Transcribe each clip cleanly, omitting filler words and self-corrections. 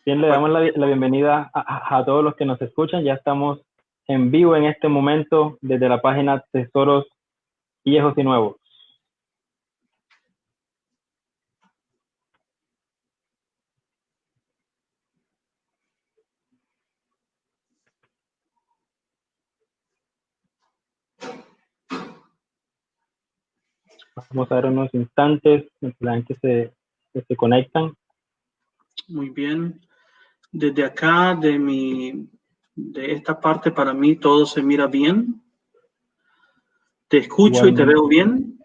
Bien, le damos la bienvenida a todos los que nos escuchan. Ya estamos en vivo en este momento desde la página Tesoros Viejos y Nuevos. Vamos a ver unos instantes en plan que se conectan. Muy bien. Desde acá, de esta parte, para mí todo se mira bien. Te escucho y te veo bien.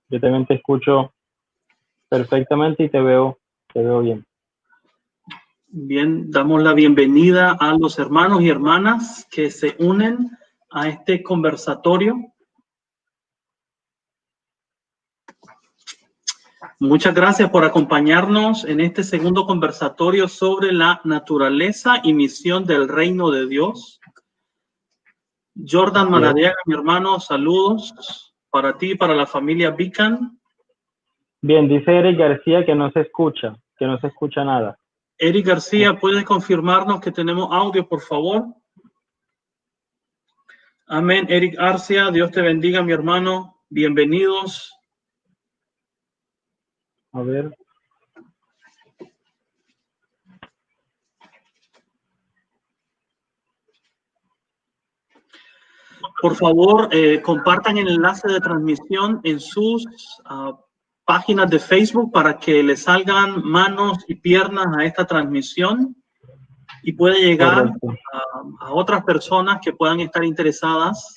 Yo también te escucho perfectamente y te veo bien. Bien, damos la bienvenida a los hermanos y hermanas que se unen a este conversatorio. Muchas gracias por acompañarnos en este segundo conversatorio sobre la naturaleza y misión del reino de Dios. Jordan Maradiaga, mi hermano, saludos para ti y para la familia Beacon. Bien, dice Eric García que no se escucha nada. Eric García, ¿puedes confirmarnos que tenemos audio, por favor? Amén. Eric García, Dios te bendiga, mi hermano. Bienvenidos. A ver. Por favor, compartan el enlace de transmisión en sus páginas de Facebook para que le salgan manos y piernas a esta transmisión y puede llegar a otras personas que puedan estar interesadas.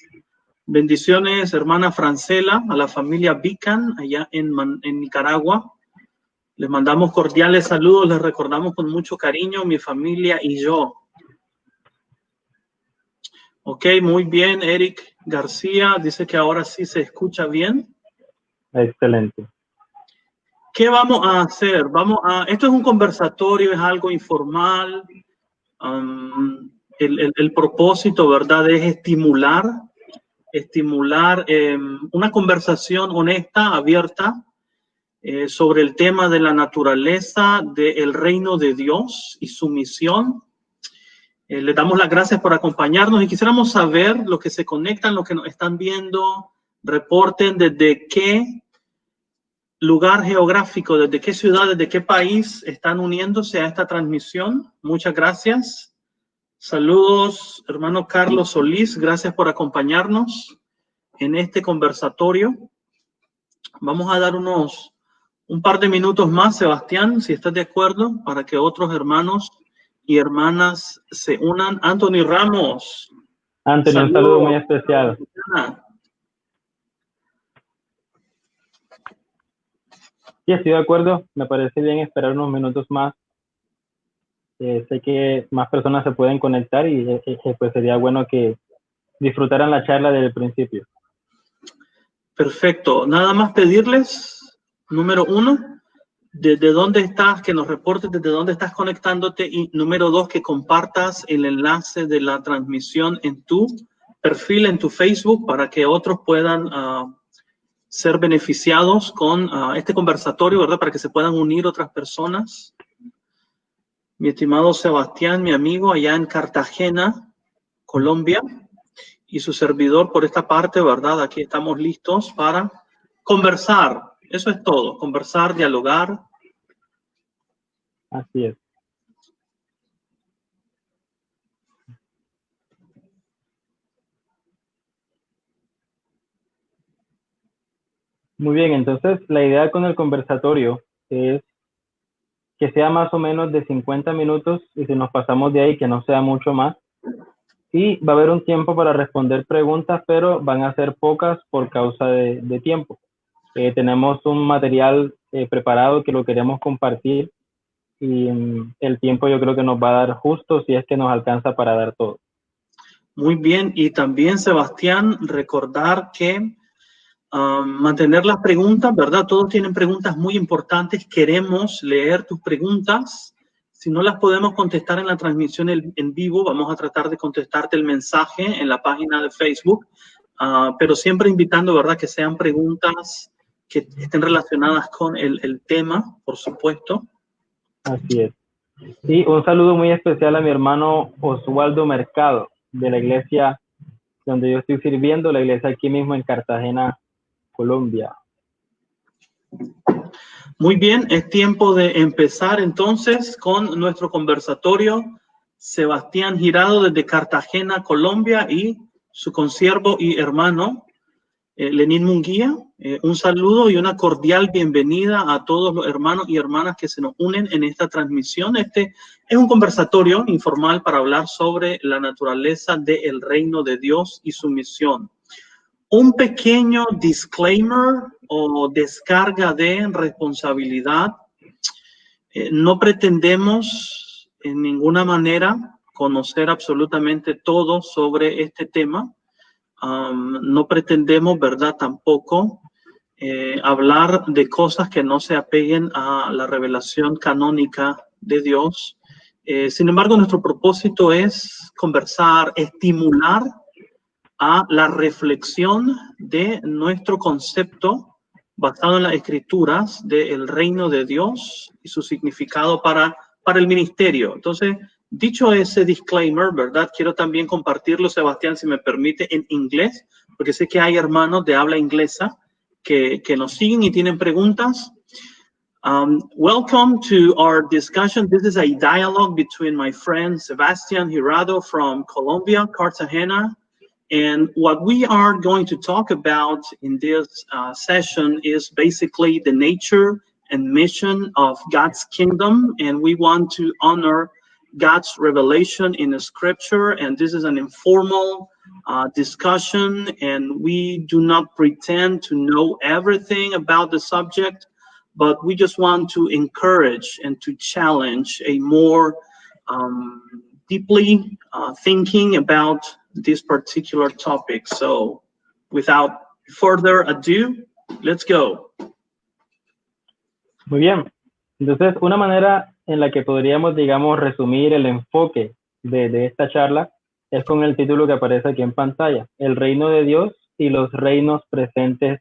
Bendiciones, hermana Francela, a la familia Beacon allá en Nicaragua. Les mandamos cordiales saludos, les recordamos con mucho cariño, mi familia y yo. Ok, muy bien, Eric García dice que ahora sí se escucha bien. Excelente. ¿Qué vamos a hacer? Esto es un conversatorio, es algo informal. El propósito, ¿verdad?, es estimular una conversación honesta, abierta, sobre el tema de la naturaleza del reino de Dios y su misión. Le damos las gracias por acompañarnos y quisiéramos saber los que se conectan, los que nos están viendo, reporten desde qué lugar geográfico, desde qué ciudad, desde qué país están uniéndose a esta transmisión. Muchas gracias. Saludos, hermano Carlos Solís, gracias por acompañarnos en este conversatorio. Vamos a dar un par de minutos más, Sebastián, si estás de acuerdo, para que otros hermanos y hermanas se unan. Anthony Ramos. Anthony, un saludo muy especial. Sí, estoy de acuerdo. Me parece bien esperar unos minutos más. Sé que más personas se pueden conectar y pues sería bueno que disfrutaran la charla desde el principio. Perfecto. Nada más pedirles, número 1, desde dónde estás, que nos reportes desde dónde estás conectándote, y número 2, que compartas el enlace de la transmisión en tu perfil, en tu Facebook, para que otros puedan ser beneficiados con este conversatorio, ¿verdad? Para que se puedan unir otras personas. Mi estimado Sebastián, mi amigo, allá en Cartagena, Colombia, y su servidor por esta parte, ¿verdad? Aquí estamos listos para conversar. Eso es todo, conversar, dialogar. Así es. Muy bien, entonces la idea con el conversatorio es que sea más o menos de 50 minutos y si nos pasamos de ahí que no sea mucho más. Y va a haber un tiempo para responder preguntas, pero van a ser pocas por causa de tiempo. Tenemos un material preparado que lo queremos compartir y el tiempo yo creo que nos va a dar justo si es que nos alcanza para dar todo. Muy bien, y también, Sebastián, recordar que mantener las preguntas, ¿verdad? Todos tienen preguntas muy importantes. Queremos leer tus preguntas. Si no las podemos contestar en la transmisión en vivo, vamos a tratar de contestarte el mensaje en la página de Facebook, pero siempre invitando, ¿verdad?, que sean preguntas que estén relacionadas con el tema, por supuesto. Así es. Y un saludo muy especial a mi hermano Oswaldo Mercado, de la iglesia donde yo estoy sirviendo, la iglesia aquí mismo en Cartagena, Colombia. Muy bien, es tiempo de empezar entonces con nuestro conversatorio. Sebastián Girado desde Cartagena, Colombia, y su consiervo y hermano Lenín Munguía. Un saludo y una cordial bienvenida a todos los hermanos y hermanas que se nos unen en esta transmisión. Este es un conversatorio informal para hablar sobre la naturaleza del reino de Dios y su misión. Un pequeño disclaimer o descarga de responsabilidad. No pretendemos en ninguna manera conocer absolutamente todo sobre este tema. No pretendemos, ¿verdad?, tampoco hablar de cosas que no se apeguen a la revelación canónica de Dios. Sin embargo, nuestro propósito es conversar, estimular a la reflexión de nuestro concepto basado en las escrituras del reino de Dios y su significado para el ministerio. Entonces, dicho ese disclaimer, ¿verdad? Quiero también compartirlo, Sebastián, si me permite, en inglés, porque sé que hay hermanos de habla inglesa que nos siguen y tienen preguntas. Welcome to our discussion. This is a dialogue between my friend Sebastián Girado from Colombia, Cartagena. And what we are going to talk about in this session is basically the nature and mission of God's kingdom. And we want to honor God's revelation in the scripture. And this is an informal discussion. And we do not pretend to know everything about the subject, but we just want to encourage and to challenge a more deeply thinking about this particular topic. So without further ado, let's go. Muy bien. Entonces, una manera en la que podríamos, digamos, resumir el enfoque de esta charla es con el título que aparece aquí en pantalla: El reino de Dios y los reinos presentes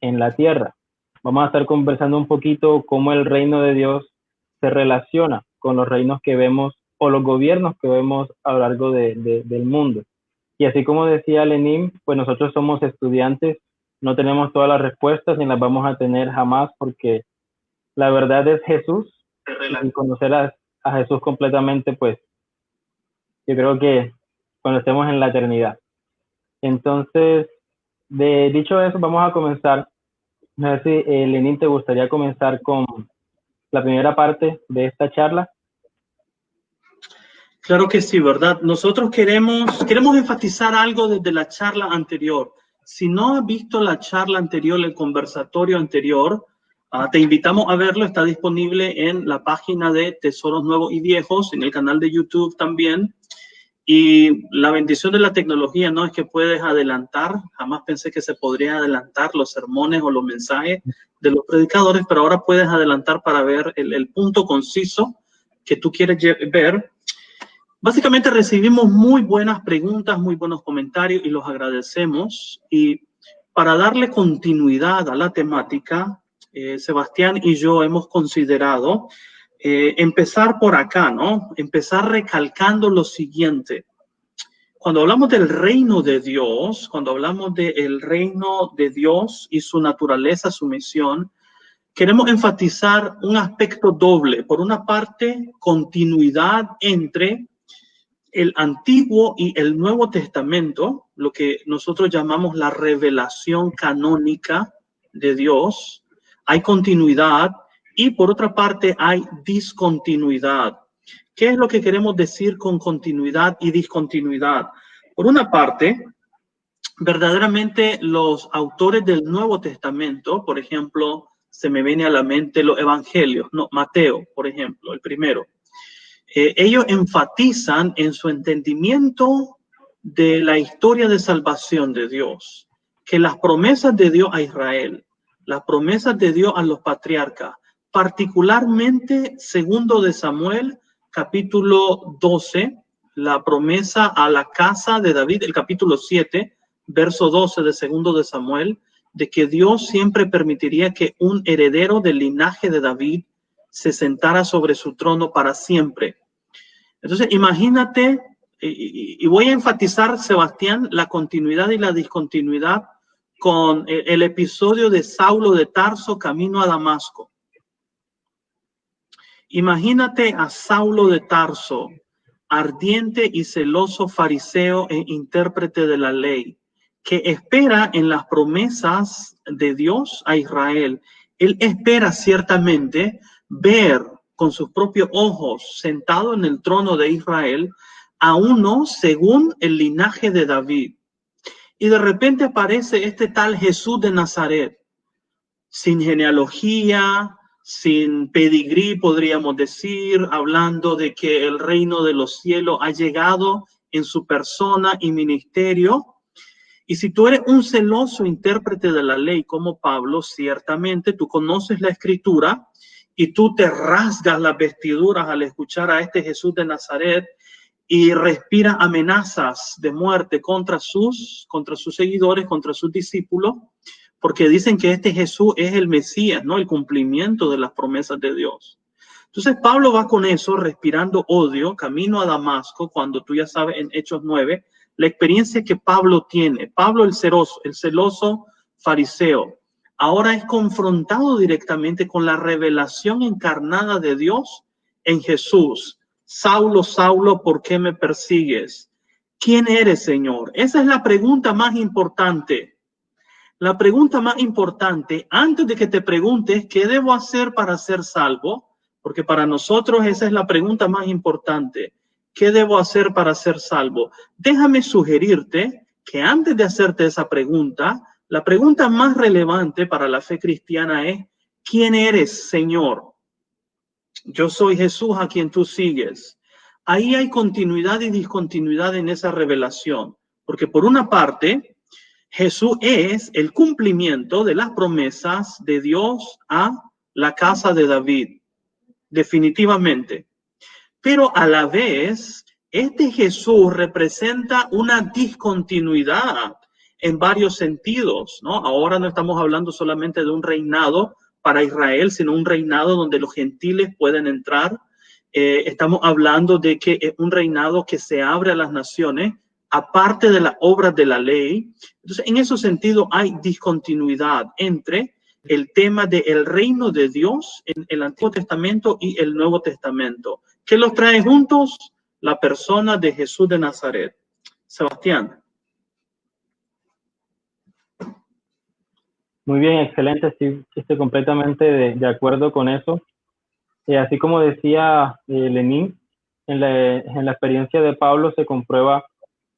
en la tierra. Vamos a estar conversando un poquito cómo el reino de Dios se relaciona con los reinos que vemos o los gobiernos que vemos a lo largo del mundo. Y así como decía Lenín, pues nosotros somos estudiantes, no tenemos todas las respuestas ni las vamos a tener jamás, porque la verdad es Jesús, y conocer a Jesús completamente, pues yo creo que cuando estemos en la eternidad. Entonces, dicho eso, vamos a comenzar. No sé si Lenín, ¿te gustaría comenzar con la primera parte de esta charla? Claro que sí, ¿verdad? Nosotros queremos enfatizar algo desde la charla anterior. Si no has visto la charla anterior, el conversatorio anterior, te invitamos a verlo. Está disponible en la página de Tesoros Nuevos y Viejos, en el canal de YouTube también. Y la bendición de la tecnología no es que puedes adelantar. Jamás pensé que se podría adelantar los sermones o los mensajes de los predicadores, pero ahora puedes adelantar para ver el punto conciso que tú quieres ver. Básicamente recibimos muy buenas preguntas, muy buenos comentarios y los agradecemos. Y para darle continuidad a la temática, Sebastián y yo hemos considerado empezar por acá, ¿no? Empezar recalcando lo siguiente. Cuando hablamos del reino de Dios, cuando hablamos del reino de Dios y su naturaleza, su misión, queremos enfatizar un aspecto doble. Por una parte, continuidad entre el Antiguo y el Nuevo Testamento, lo que nosotros llamamos la revelación canónica de Dios. Hay continuidad y por otra parte hay discontinuidad. ¿Qué es lo que queremos decir con continuidad y discontinuidad? Por una parte, verdaderamente los autores del Nuevo Testamento, por ejemplo, se me viene a la mente los evangelios, no, Mateo, por ejemplo, el primero. Ellos enfatizan en su entendimiento de la historia de salvación de Dios, que las promesas de Dios a Israel, las promesas de Dios a los patriarcas, particularmente segundo de Samuel, capítulo 12, la promesa a la casa de David, el capítulo 7, verso 12 de segundo de Samuel, de que Dios siempre permitiría que un heredero del linaje de David se sentara sobre su trono para siempre. Entonces, imagínate, y voy a enfatizar, Sebastián, la continuidad y la discontinuidad con el episodio de Saulo de Tarso camino a Damasco. Imagínate a Saulo de Tarso, ardiente y celoso fariseo e intérprete de la ley, que espera en las promesas de Dios a Israel. Él espera ciertamente ver con sus propios ojos, sentado en el trono de Israel, a uno según el linaje de David. Y de repente aparece este tal Jesús de Nazaret, sin genealogía, sin pedigrí, podríamos decir, hablando de que el reino de los cielos ha llegado en su persona y ministerio. Y si tú eres un celoso intérprete de la ley como Pablo, ciertamente tú conoces la escritura y tú te rasgas las vestiduras al escuchar a este Jesús de Nazaret y respira amenazas de muerte contra sus seguidores, contra sus discípulos, porque dicen que este Jesús es el Mesías, ¿no? El cumplimiento de las promesas de Dios. Entonces Pablo va con eso, respirando odio, camino a Damasco, cuando tú ya sabes en Hechos 9, la experiencia que Pablo tiene. Pablo el celoso fariseo, ahora es confrontado directamente con la revelación encarnada de Dios en Jesús. Saulo, Saulo, ¿por qué me persigues? ¿Quién eres, Señor? Esa es la pregunta más importante. La pregunta más importante, antes de que te preguntes qué debo hacer para ser salvo, porque para nosotros esa es la pregunta más importante. ¿Qué debo hacer para ser salvo? Déjame sugerirte que antes de hacerte esa pregunta, la pregunta más relevante para la fe cristiana es, ¿quién eres, Señor? Yo soy Jesús a quien tú sigues. Ahí hay continuidad y discontinuidad en esa revelación, porque por una parte, Jesús es el cumplimiento de las promesas de Dios a la casa de David, definitivamente. Pero a la vez, este Jesús representa una discontinuidad en varios sentidos, ¿no? Ahora no estamos hablando solamente de un reinado para Israel, sino un reinado donde los gentiles pueden entrar. Estamos hablando de que es un reinado que se abre a las naciones, aparte de las obras de la ley. Entonces, en ese sentido hay discontinuidad entre el tema del reino de Dios en el Antiguo Testamento y el Nuevo Testamento. ¿Qué los trae juntos? La persona de Jesús de Nazaret. Sebastián. Muy bien, excelente, sí, estoy completamente de acuerdo con eso. Así como decía Lenín, en la experiencia de Pablo se comprueba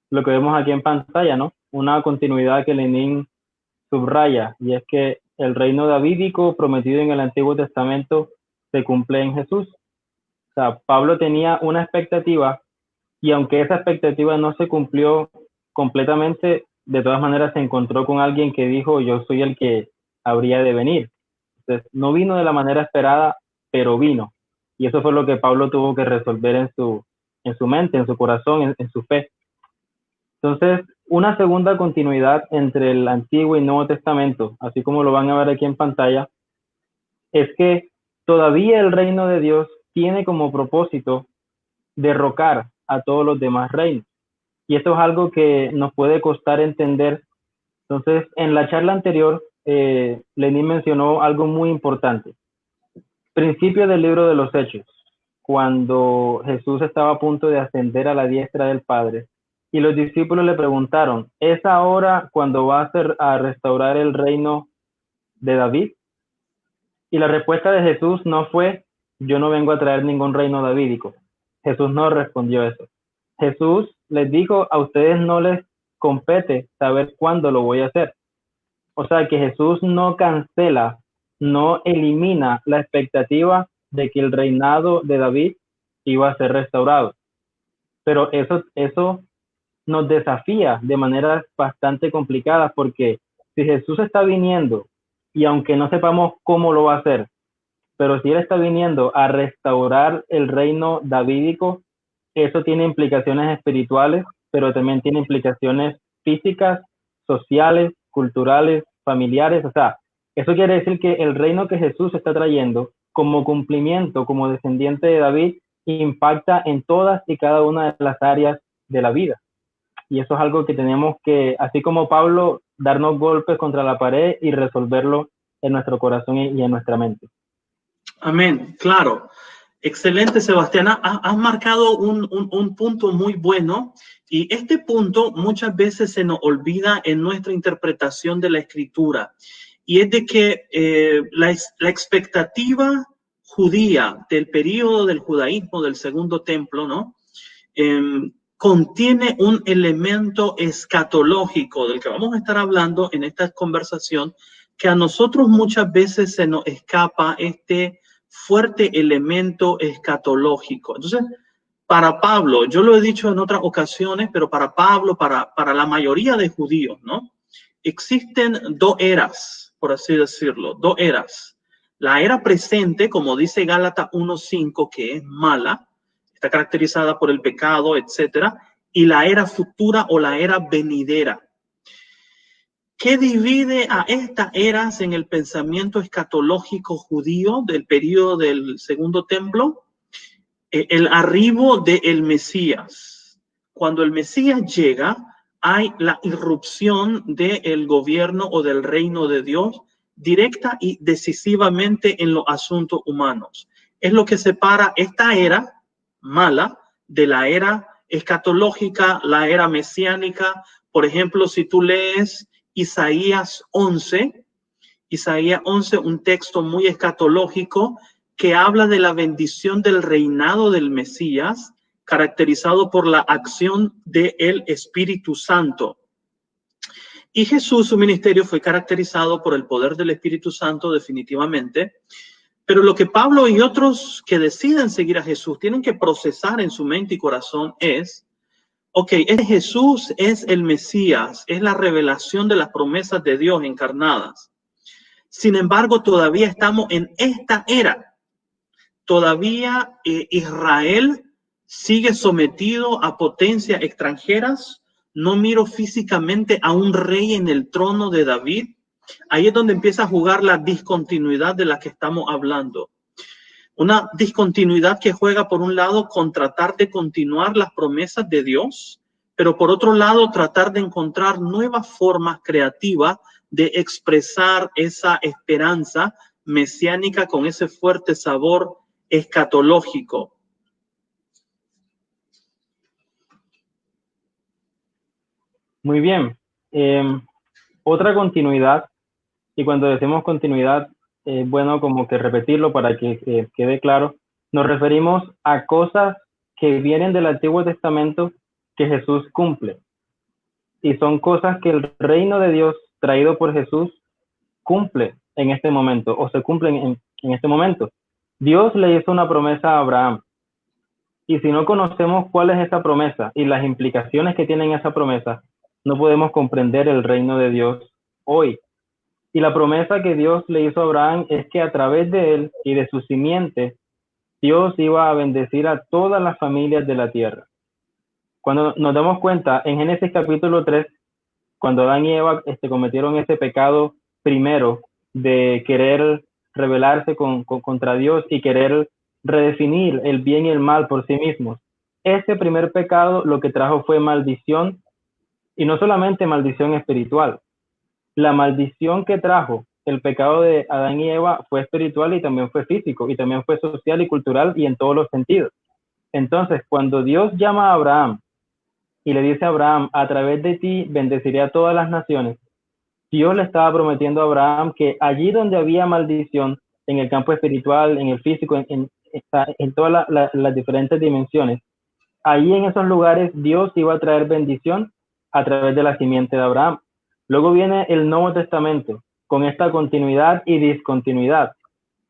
lo que vemos aquí en pantalla, ¿no? Una continuidad que Lenín subraya, y es que el reino davídico prometido en el Antiguo Testamento se cumple en Jesús. O sea, Pablo tenía una expectativa, y aunque esa expectativa no se cumplió completamente, de todas maneras se encontró con alguien que dijo, yo soy el que habría de venir. Entonces, no vino de la manera esperada, pero vino. Y eso fue lo que Pablo tuvo que resolver en su mente, en su corazón, en su fe. Entonces, una segunda continuidad entre el Antiguo y Nuevo Testamento, así como lo van a ver aquí en pantalla, es que todavía el reino de Dios tiene como propósito derrocar a todos los demás reinos. Y esto es algo que nos puede costar entender. Entonces, en la charla anterior, Lenín mencionó algo muy importante. Principio del libro de los Hechos, cuando Jesús estaba a punto de ascender a la diestra del Padre, y los discípulos le preguntaron, ¿es ahora cuando va a restaurar el reino de David? Y la respuesta de Jesús no fue, yo no vengo a traer ningún reino davídico. Jesús no respondió eso. Jesús les dijo, a ustedes no les compete saber cuándo lo voy a hacer. O sea que Jesús no cancela, no elimina la expectativa de que el reinado de David iba a ser restaurado. Pero eso nos desafía de maneras bastante complicadas, porque si Jesús está viniendo, y aunque no sepamos cómo lo va a hacer, pero si Él está viniendo a restaurar el reino davídico, eso tiene implicaciones espirituales, pero también tiene implicaciones físicas, sociales, culturales, familiares. O sea, eso quiere decir que el reino que Jesús está trayendo como cumplimiento, como descendiente de David, impacta en todas y cada una de las áreas de la vida. Y eso es algo que tenemos que, así como Pablo, darnos golpes contra la pared y resolverlo en nuestro corazón y en nuestra mente. Amén, claro. Excelente, Sebastián. Has marcado un punto muy bueno, y este punto muchas veces se nos olvida en nuestra interpretación de la Escritura, y es de que la expectativa judía del periodo del judaísmo, del Segundo Templo, ¿no? Contiene un elemento escatológico del que vamos a estar hablando en esta conversación, que a nosotros muchas veces se nos escapa este fuerte elemento escatológico. Entonces, para Pablo, yo lo he dicho en otras ocasiones, pero para Pablo, para la mayoría de judíos, ¿no? Existen dos eras, por así decirlo, dos eras. La era presente, como dice Gálatas 1:5, que es mala, está caracterizada por el pecado, etcétera, y la era futura o la era venidera. ¿Qué divide a estas eras en el pensamiento escatológico judío del periodo del Segundo Templo? El arribo del Mesías. Cuando el Mesías llega, hay la irrupción del gobierno o del reino de Dios directa y decisivamente en los asuntos humanos. Es lo que separa esta era mala de la era escatológica, la era mesiánica. Por ejemplo, si tú lees Isaías 11, un texto muy escatológico que habla de la bendición del reinado del Mesías, caracterizado por la acción del Espíritu Santo. Y Jesús, su ministerio fue caracterizado por el poder del Espíritu Santo, definitivamente. Pero lo que Pablo y otros que deciden seguir a Jesús tienen que procesar en su mente y corazón es: ok, Jesús es el Mesías, es la revelación de las promesas de Dios encarnadas. Sin embargo, todavía estamos en esta era. Todavía Israel sigue sometido a potencias extranjeras. No miro físicamente a un rey en el trono de David. Ahí es donde empieza a jugar la discontinuidad de la que estamos hablando. Una discontinuidad que juega, por un lado, con tratar de continuar las promesas de Dios, pero por otro lado, tratar de encontrar nuevas formas creativas de expresar esa esperanza mesiánica con ese fuerte sabor escatológico. Muy bien. Otra continuidad, y cuando decimos continuidad, es bueno como que repetirlo para que quede claro. Nos referimos a cosas que vienen del Antiguo Testamento que Jesús cumple. Y son cosas que el reino de Dios traído por Jesús cumple en este momento, o se cumplen en este momento. Dios le hizo una promesa a Abraham. Y si no conocemos cuál es esa promesa y las implicaciones que tiene esa promesa, no podemos comprender el reino de Dios hoy. Y la promesa que Dios le hizo a Abraham es que a través de él y de su simiente, Dios iba a bendecir a todas las familias de la tierra. Cuando nos damos cuenta, en Génesis capítulo 3, cuando Adán y Eva cometieron ese pecado primero de querer rebelarse contra Dios y querer redefinir el bien y el mal por sí mismos, ese primer pecado lo que trajo fue maldición, y no solamente maldición espiritual. La maldición que trajo el pecado de Adán y Eva fue espiritual y también fue físico, y también fue social y cultural y en todos los sentidos. Entonces, cuando Dios llama a Abraham y le dice a Abraham: a través de ti bendeciré a todas las naciones, Dios le estaba prometiendo a Abraham que allí donde había maldición, en el campo espiritual, en el físico, en todas las diferentes dimensiones, allí en esos lugares Dios iba a traer bendición a través de la simiente de Abraham. Luego viene el Nuevo Testamento con esta continuidad y discontinuidad,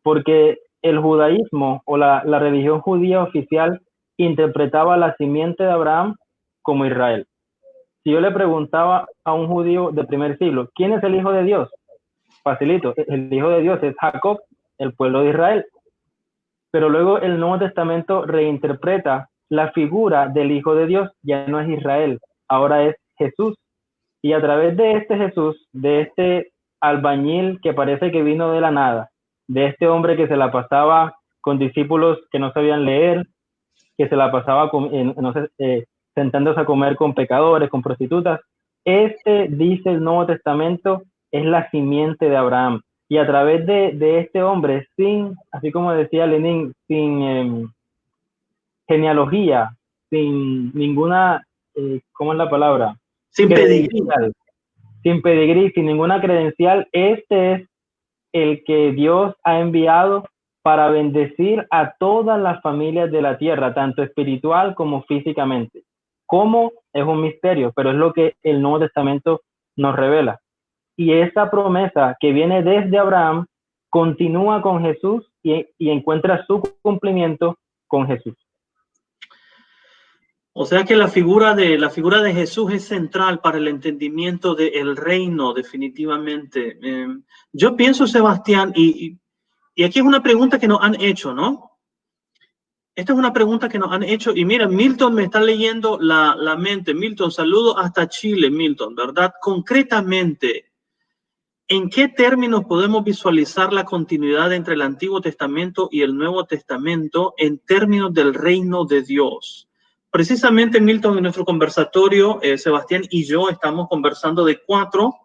porque el judaísmo o la religión judía oficial interpretaba la simiente de Abraham como Israel. Si yo le preguntaba a un judío del primer siglo, ¿quién es el hijo de Dios? Facilito, el hijo de Dios es Jacob, el pueblo de Israel. Pero luego el Nuevo Testamento reinterpreta la figura del hijo de Dios, ya no es Israel, ahora es Jesús. Y a través de este Jesús, de este albañil que parece que vino de la nada, de este hombre que se la pasaba con discípulos que no sabían leer, que se la pasaba sentándose a comer con pecadores, con prostitutas. Este, dice el Nuevo Testamento, es la simiente de Abraham. Y a través de este hombre, sin, así como decía Lenin, sin genealogía, sin ninguna, ¿cómo es la palabra? Sin pedigrí. Sin pedigrí, sin ninguna credencial, este es el que Dios ha enviado para bendecir a todas las familias de la tierra, tanto espiritual como físicamente. ¿Cómo? Es un misterio, pero es lo que el Nuevo Testamento nos revela. Y esa promesa que viene desde Abraham continúa con Jesús y encuentra su cumplimiento con Jesús. O sea que la figura de Jesús es central para el entendimiento del reino, definitivamente. Yo pienso, Sebastián, y aquí es una pregunta que nos han hecho, ¿no? Esta es una pregunta que nos han hecho, y mira, Milton me está leyendo la mente. Milton, saludo hasta Chile, Milton, ¿verdad? Concretamente, ¿en qué términos podemos visualizar la continuidad entre el Antiguo Testamento y el Nuevo Testamento en términos del reino de Dios? Precisamente, Milton, en nuestro conversatorio, Sebastián y yo estamos conversando de cuatro,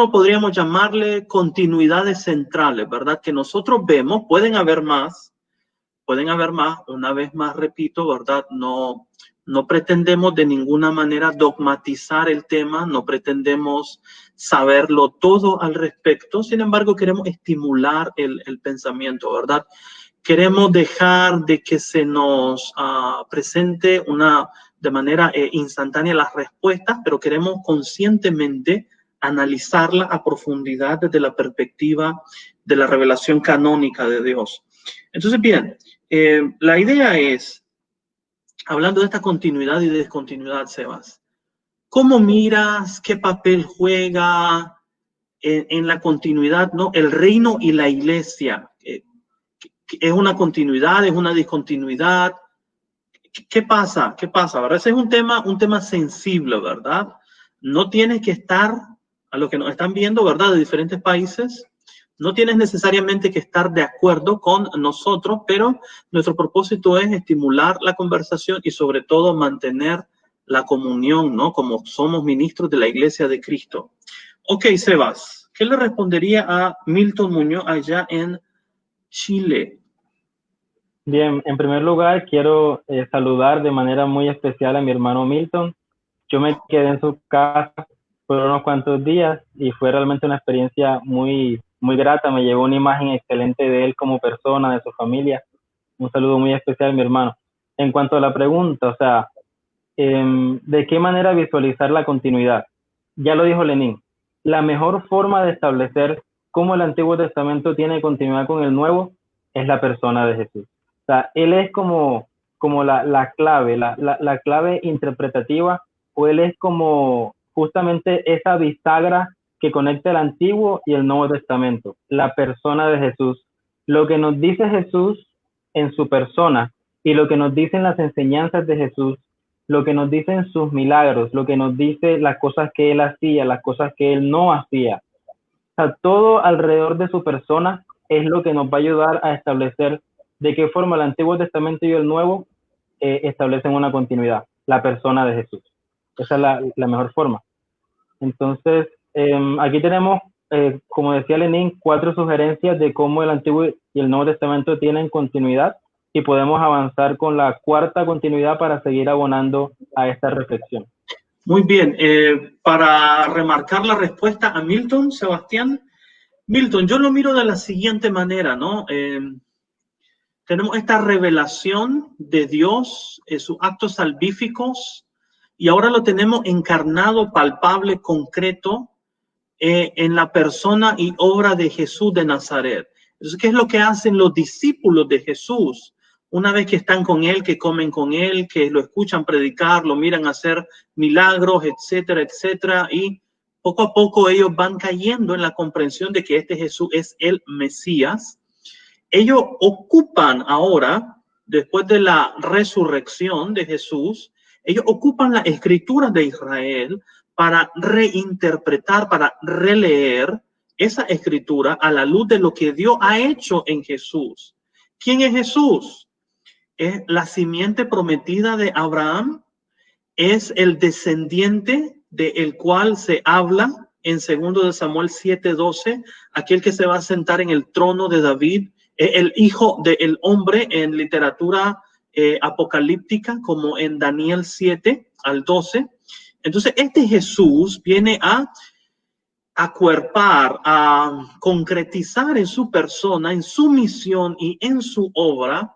podríamos llamarle continuidades centrales, ¿verdad? Que nosotros vemos, pueden haber más, una vez más repito, ¿verdad? No pretendemos de ninguna manera dogmatizar el tema, no pretendemos saberlo todo al respecto, sin embargo queremos estimular el pensamiento, ¿verdad? Queremos dejar de que se nos presente de manera instantánea las respuestas, pero queremos conscientemente analizarla a profundidad desde la perspectiva de la revelación canónica de Dios. Entonces, bien, la idea es, hablando de esta continuidad y descontinuidad, Sebas, ¿cómo miras, qué papel juega en la continuidad, ¿no? El reino y la iglesia? ¿Es una continuidad? ¿Es una discontinuidad? ¿Qué pasa? ¿Verdad? Ese es un tema sensible, ¿verdad? No tienes que estar, a los que nos están viendo, ¿verdad? De diferentes países, no tienes necesariamente que estar de acuerdo con nosotros, pero nuestro propósito es estimular la conversación y sobre todo mantener la comunión, ¿no? Como somos ministros de la Iglesia de Cristo. Ok, Sebas, ¿qué le respondería a Milton Muñoz allá en Chile? Bien, en primer lugar quiero saludar de manera muy especial a mi hermano Milton. Yo me quedé en su casa por unos cuantos días y fue realmente una experiencia muy grata. Me llevó una imagen excelente de él como persona, de su familia. Un saludo muy especial, mi hermano. En cuanto a la pregunta, o sea, ¿de qué manera visualizar la continuidad? Ya lo dijo Lenin. La mejor forma de establecer cómo el Antiguo Testamento tiene continuidad con el Nuevo es la persona de Jesús. O sea, él es como la clave, la clave interpretativa, o él es como justamente esa bisagra que conecta el Antiguo y el Nuevo Testamento, la persona de Jesús. Lo que nos dice Jesús en su persona y lo que nos dicen las enseñanzas de Jesús, lo que nos dicen sus milagros, lo que nos dice las cosas que él hacía, las cosas que él no hacía. O sea, todo alrededor de su persona es lo que nos va a ayudar a establecer de qué forma el Antiguo Testamento y el Nuevo establecen una continuidad, la persona de Jesús. Esa es la mejor forma. Entonces, aquí tenemos, como decía Lenin, 4 sugerencias de cómo el Antiguo y el Nuevo Testamento tienen continuidad, y podemos avanzar con la 4ª continuidad para seguir abonando a esta reflexión. Muy bien, para remarcar la respuesta a Milton, Sebastián. Milton, yo lo miro de la siguiente manera, ¿no? Tenemos esta revelación de Dios, sus actos salvíficos, y ahora lo tenemos encarnado, palpable, concreto, en la persona y obra de Jesús de Nazaret. Entonces, ¿qué es lo que hacen los discípulos de Jesús? Una vez que están con él, que comen con él, que lo escuchan predicar, lo miran hacer milagros, etcétera, etcétera, y poco a poco ellos van cayendo en la comprensión de que este Jesús es el Mesías. Ellos ocupan ahora, después de la resurrección de Jesús, ellos ocupan las escrituras de Israel para reinterpretar, para releer esa escritura a la luz de lo que Dios ha hecho en Jesús. ¿Quién es Jesús? Es la simiente prometida de Abraham, es el descendiente del cual se habla en 2 de Samuel 7:12, aquel que se va a sentar en el trono de David, el hijo del hombre en literatura apocalíptica, como en Daniel 7:12. Entonces, este Jesús viene a acuerpar, a concretizar en su persona, en su misión y en su obra,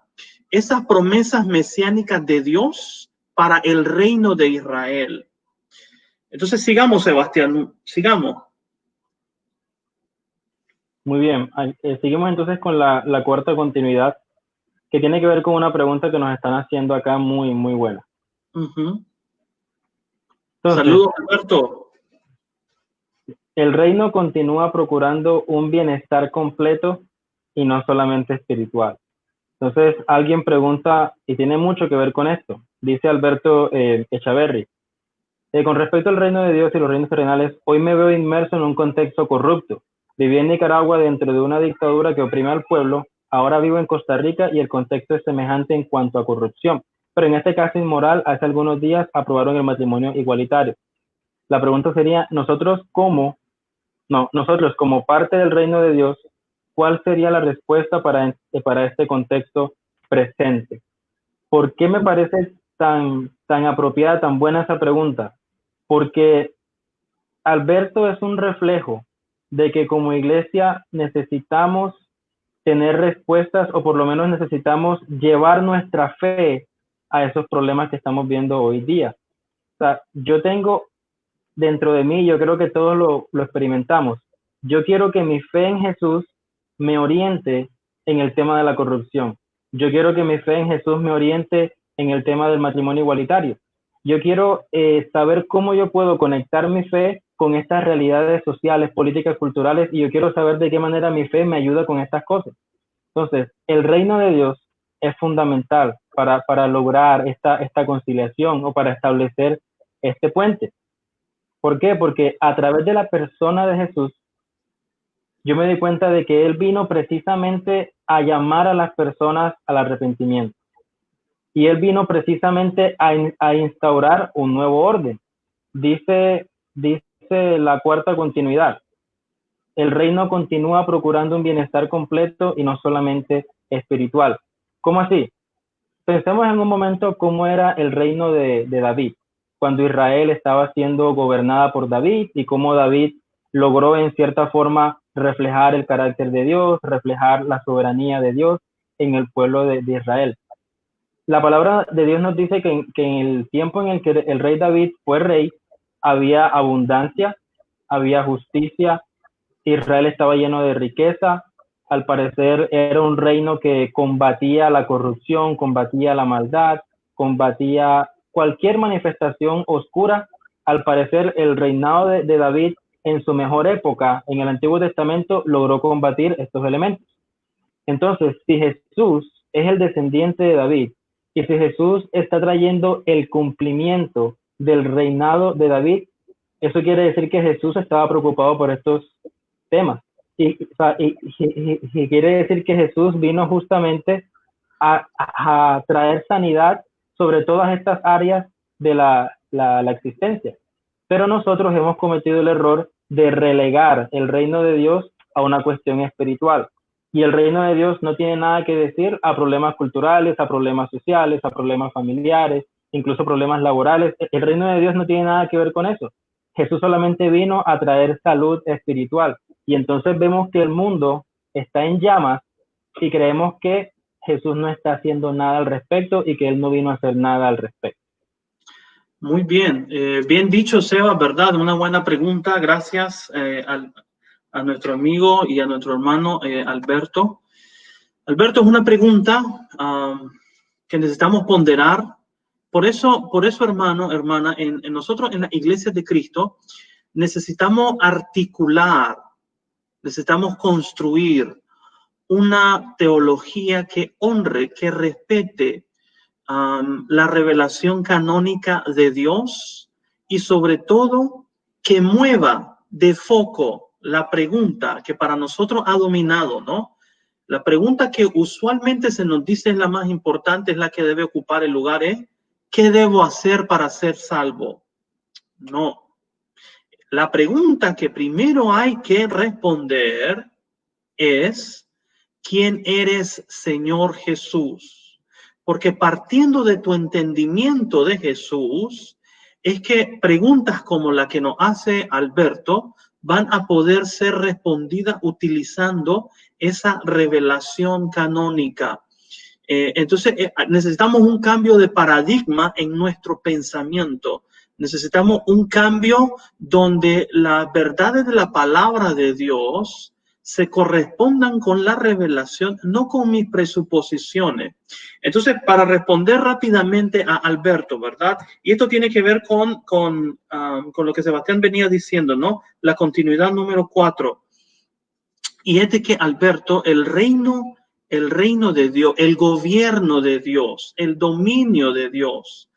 esas promesas mesiánicas de Dios para el reino de Israel. Entonces, sigamos, Sebastián, sigamos. Muy bien, seguimos entonces con la cuarta continuidad, que tiene que ver con una pregunta que nos están haciendo acá muy, muy buena. Entonces, saludos, Alberto. El reino continúa procurando un bienestar completo y no solamente espiritual. Entonces, alguien pregunta, y tiene mucho que ver con esto, dice Alberto Echaverri, con respecto al reino de Dios y los reinos terrenales, hoy me veo inmerso en un contexto corrupto. Viví en Nicaragua dentro de una dictadura que oprime al pueblo, ahora vivo en Costa Rica y el contexto es semejante en cuanto a corrupción, pero en este caso inmoral, hace algunos días aprobaron el matrimonio igualitario. La pregunta sería, nosotros como parte del reino de Dios, ¿cuál sería la respuesta para este contexto presente? ¿Por qué me parece tan apropiada, tan buena esa pregunta? Porque Alberto es un reflejo de que como iglesia necesitamos tener respuestas, o por lo menos necesitamos llevar nuestra fe a esos problemas que estamos viendo hoy día. O sea, yo tengo dentro de mí, yo creo que todos lo experimentamos. Yo quiero que mi fe en Jesús me oriente en el tema de la corrupción. Yo quiero que mi fe en Jesús me oriente en el tema del matrimonio igualitario. Yo quiero saber cómo yo puedo conectar mi fe con estas realidades sociales, políticas, culturales, y yo quiero saber de qué manera mi fe me ayuda con estas cosas. Entonces, el reino de Dios es fundamental para lograr esta conciliación o para establecer este puente. ¿Por qué? Porque a través de la persona de Jesús, yo me di cuenta de que Él vino precisamente a llamar a las personas al arrepentimiento. Y Él vino precisamente a instaurar un nuevo orden. Dice la cuarta continuidad. El reino continúa procurando un bienestar completo y no solamente espiritual. ¿Cómo así? Pensemos en un momento cómo era el reino de David, cuando Israel estaba siendo gobernada por David y cómo David logró en cierta forma reflejar el carácter de Dios, reflejar la soberanía de Dios en el pueblo de Israel. La palabra de Dios nos dice que en el tiempo en el que el rey David fue rey, había abundancia, había justicia, Israel estaba lleno de riqueza, al parecer era un reino que combatía la corrupción, combatía la maldad, combatía cualquier manifestación oscura. Al parecer el reinado de David en su mejor época en el Antiguo Testamento logró combatir estos elementos. Entonces, si Jesús es el descendiente de David y si Jesús está trayendo el cumplimiento del reinado de David, eso quiere decir que Jesús estaba preocupado por estos temas. Y quiere decir que Jesús vino justamente a traer sanidad sobre todas estas áreas de la existencia. Pero nosotros hemos cometido el error de relegar el reino de Dios a una cuestión espiritual. Y el reino de Dios no tiene nada que decir a problemas culturales, a problemas sociales, a problemas familiares, incluso problemas laborales. El reino de Dios no tiene nada que ver con eso. Jesús solamente vino a traer salud espiritual. Y entonces vemos que el mundo está en llamas y creemos que Jesús no está haciendo nada al respecto y que Él no vino a hacer nada al respecto. Muy bien, bien dicho, Seba, ¿verdad? Una buena pregunta. Gracias a nuestro amigo y a nuestro hermano Alberto. Alberto, es una pregunta que necesitamos ponderar. Por eso, hermano, hermana, nosotros en la Iglesia de Cristo necesitamos articular, necesitamos construir una teología que honre, que respete la revelación canónica de Dios y sobre todo que mueva de foco la pregunta que para nosotros ha dominado, ¿no? La pregunta que usualmente se nos dice es la más importante, es la que debe ocupar el lugar, es ¿qué debo hacer para ser salvo? No. La pregunta que primero hay que responder es ¿quién eres, Señor Jesús? Porque partiendo de tu entendimiento de Jesús, es que preguntas como la que nos hace Alberto van a poder ser respondidas utilizando esa revelación canónica. Entonces, necesitamos un cambio de paradigma en nuestro pensamiento. Necesitamos un cambio donde las verdades de la palabra de Dios se correspondan con la revelación, no con mis presuposiciones. Entonces, para responder rápidamente a Alberto, ¿verdad? Y esto tiene que ver con lo que Sebastián venía diciendo, ¿no? La continuidad número 4. Y es de que, Alberto, el reino de Dios, el gobierno de Dios, el dominio de Dios,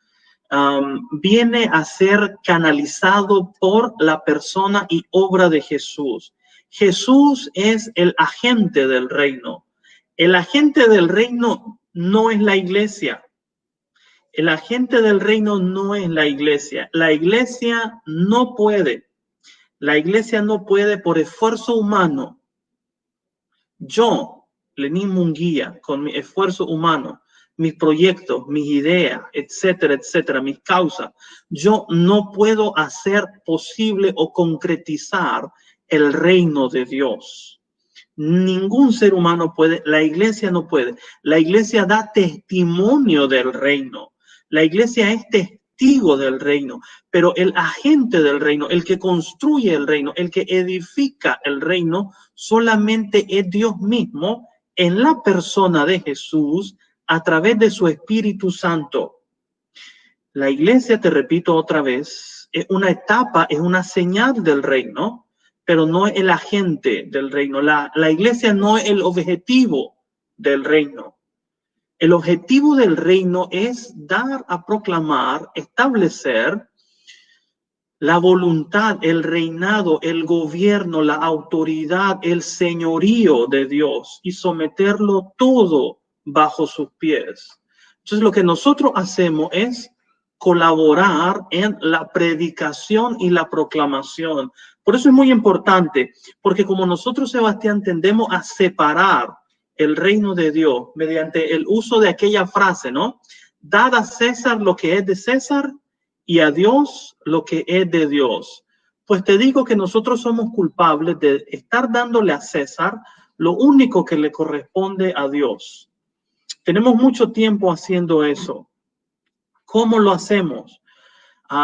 viene a ser canalizado por la persona y obra de Jesús. Jesús es el agente del reino. El agente del reino no es la iglesia. El agente del reino no es la iglesia. La iglesia no puede. La iglesia no puede por esfuerzo humano. Yo, Lenín Munguía, con mi esfuerzo humano, mis proyectos, mis ideas, etcétera, etcétera, mis causas, yo no puedo hacer posible o concretizar el reino de Dios. Ningún ser humano puede, la iglesia no puede. La iglesia da testimonio del reino. La iglesia es testigo del reino, pero el agente del reino, el que construye el reino, el que edifica el reino, solamente es Dios mismo en la persona de Jesús a través de su Espíritu Santo. La iglesia, te repito otra vez, es una etapa, es una señal del reino, pero no es el agente del reino. La iglesia no es el objetivo del reino. El objetivo del reino es dar a proclamar, establecer la voluntad, el reinado, el gobierno, la autoridad, el señorío de Dios y someterlo todo bajo sus pies. Entonces, lo que nosotros hacemos es colaborar en la predicación y la proclamación. Por eso es muy importante, porque como nosotros, Sebastián, tendemos a separar el reino de Dios mediante el uso de aquella frase, ¿no? Dad a César lo que es de César y a Dios lo que es de Dios. Pues te digo que nosotros somos culpables de estar dándole a César lo único que le corresponde a Dios. Tenemos mucho tiempo haciendo eso. ¿Cómo lo hacemos?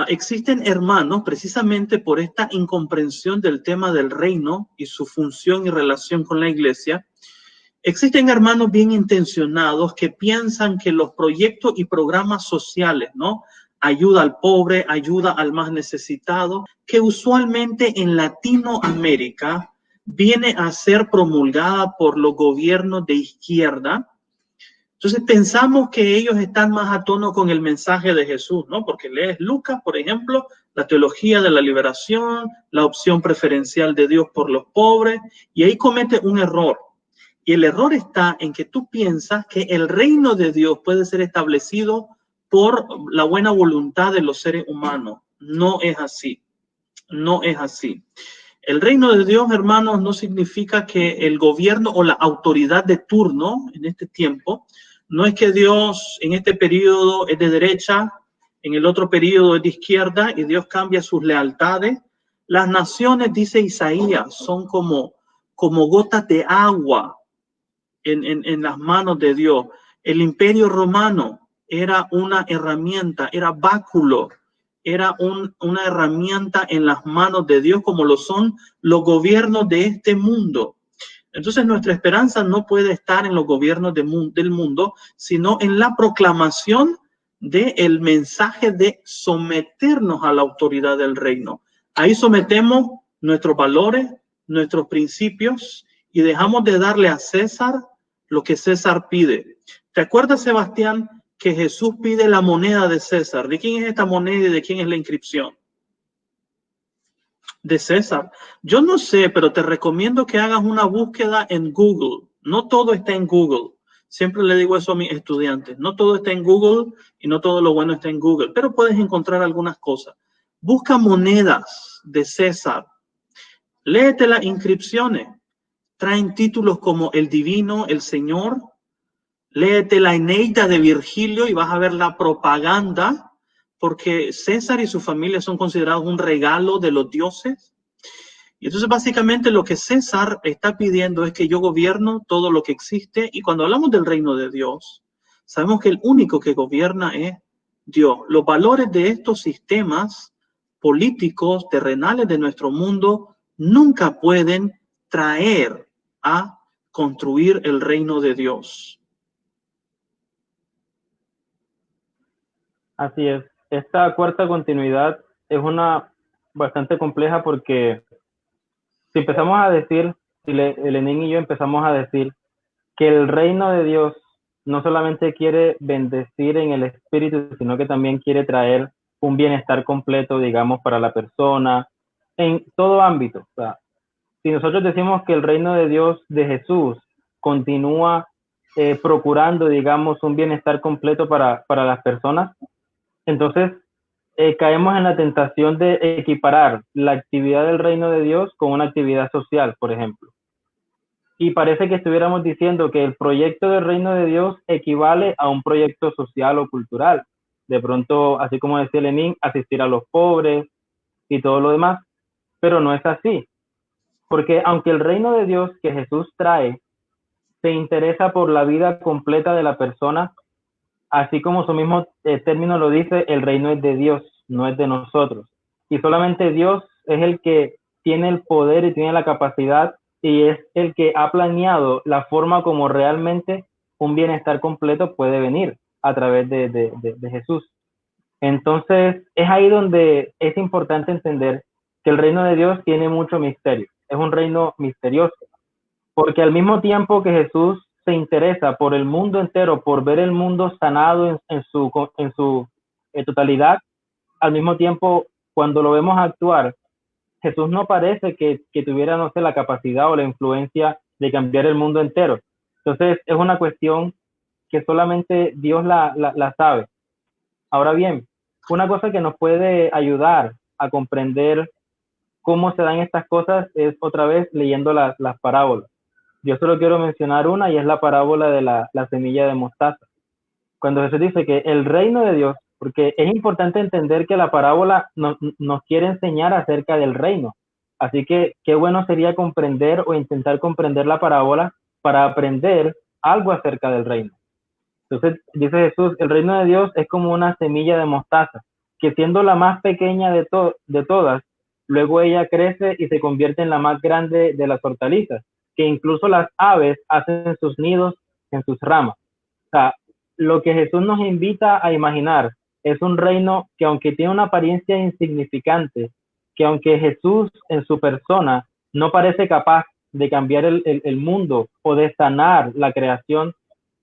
Existen hermanos, precisamente por esta incomprensión del tema del reino y su función y relación con la iglesia, existen hermanos bien intencionados que piensan que los proyectos y programas sociales, ¿no? Ayuda al pobre, ayuda al más necesitado, que usualmente en Latinoamérica viene a ser promulgada por los gobiernos de izquierda. Entonces pensamos que ellos están más a tono con el mensaje de Jesús, ¿no? Porque lees Lucas, por ejemplo, la teología de la liberación, la opción preferencial de Dios por los pobres, y ahí comete un error. Y el error está en que tú piensas que el reino de Dios puede ser establecido por la buena voluntad de los seres humanos. No es así. No es así. El reino de Dios, hermanos, no significa que el gobierno o la autoridad de turno en este tiempo, no es que Dios en este periodo es de derecha, en el otro periodo es de izquierda y Dios cambia sus lealtades. Las naciones, dice Isaías, son como gotas de agua en las manos de Dios. El imperio romano era una herramienta, era báculo, era una herramienta en las manos de Dios, como lo son los gobiernos de este mundo. Entonces nuestra esperanza no puede estar en los gobiernos del mundo, sino en la proclamación del mensaje de someternos a la autoridad del reino. Ahí sometemos nuestros valores, nuestros principios y dejamos de darle a César lo que César pide. ¿Te acuerdas, Sebastián, que Jesús pide la moneda de César? ¿De quién es esta moneda y de quién es la inscripción? de César. Yo no sé, pero te recomiendo que hagas una búsqueda en Google. No todo está en Google. Siempre le digo eso a mis estudiantes. No todo está en Google y no todo lo bueno está en Google, pero puedes encontrar algunas cosas. Busca monedas de César. Léete las inscripciones. Traen títulos como el Divino, el Señor. Léete la Eneida de Virgilio y vas a ver la propaganda, porque César y su familia son considerados un regalo de los dioses. Y entonces básicamente lo que César está pidiendo es que yo gobierno todo lo que existe, y cuando hablamos del reino de Dios, sabemos que el único que gobierna es Dios. Los valores de estos sistemas políticos terrenales de nuestro mundo nunca pueden traer a construir el reino de Dios. Así es. Esta cuarta continuidad es una bastante compleja porque si empezamos a decir, si Lenin y yo empezamos a decir que el reino de Dios no solamente quiere bendecir en el espíritu, sino que también quiere traer un bienestar completo, digamos, para la persona, en todo ámbito. O sea, si nosotros decimos que el reino de Dios de Jesús continúa procurando, digamos, un bienestar completo para las personas, entonces caemos en la tentación de equiparar la actividad del reino de Dios con una actividad social, por ejemplo. Y parece que estuviéramos diciendo que el proyecto del reino de Dios equivale a un proyecto social o cultural. De pronto, así como decía Lenin, asistir a los pobres y todo lo demás, pero no es así. Porque aunque el reino de Dios que Jesús trae se interesa por la vida completa de la persona, así como su mismo término lo dice, el reino es de Dios, no es de nosotros. Y solamente Dios es el que tiene el poder y tiene la capacidad, y es el que ha planeado la forma como realmente un bienestar completo puede venir a través de Jesús. Entonces, es ahí donde es importante entender que el reino de Dios tiene mucho misterio. Es un reino misterioso, porque al mismo tiempo que Jesús se interesa por el mundo entero, por ver el mundo sanado en su totalidad, al mismo tiempo, cuando lo vemos actuar, Jesús no parece que tuviera, no sé, la capacidad o la influencia de cambiar el mundo entero. Entonces, es una cuestión que solamente Dios la sabe. Ahora bien, una cosa que nos puede ayudar a comprender cómo se dan estas cosas es otra vez leyendo las parábolas. Yo solo quiero mencionar una, y es la parábola de la semilla de mostaza. Cuando Jesús dice que el reino de Dios, porque es importante entender que la parábola nos quiere enseñar acerca del reino. Así que qué bueno sería comprender o intentar comprender la parábola para aprender algo acerca del reino. Entonces dice Jesús, el reino de Dios es como una semilla de mostaza, que siendo la más pequeña de todas, luego ella crece y se convierte en la más grande de las hortalizas, que incluso las aves hacen sus nidos en sus ramas. O sea, lo que Jesús nos invita a imaginar es un reino que, aunque tiene una apariencia insignificante, que aunque Jesús en su persona no parece capaz de cambiar el mundo o de sanar la creación,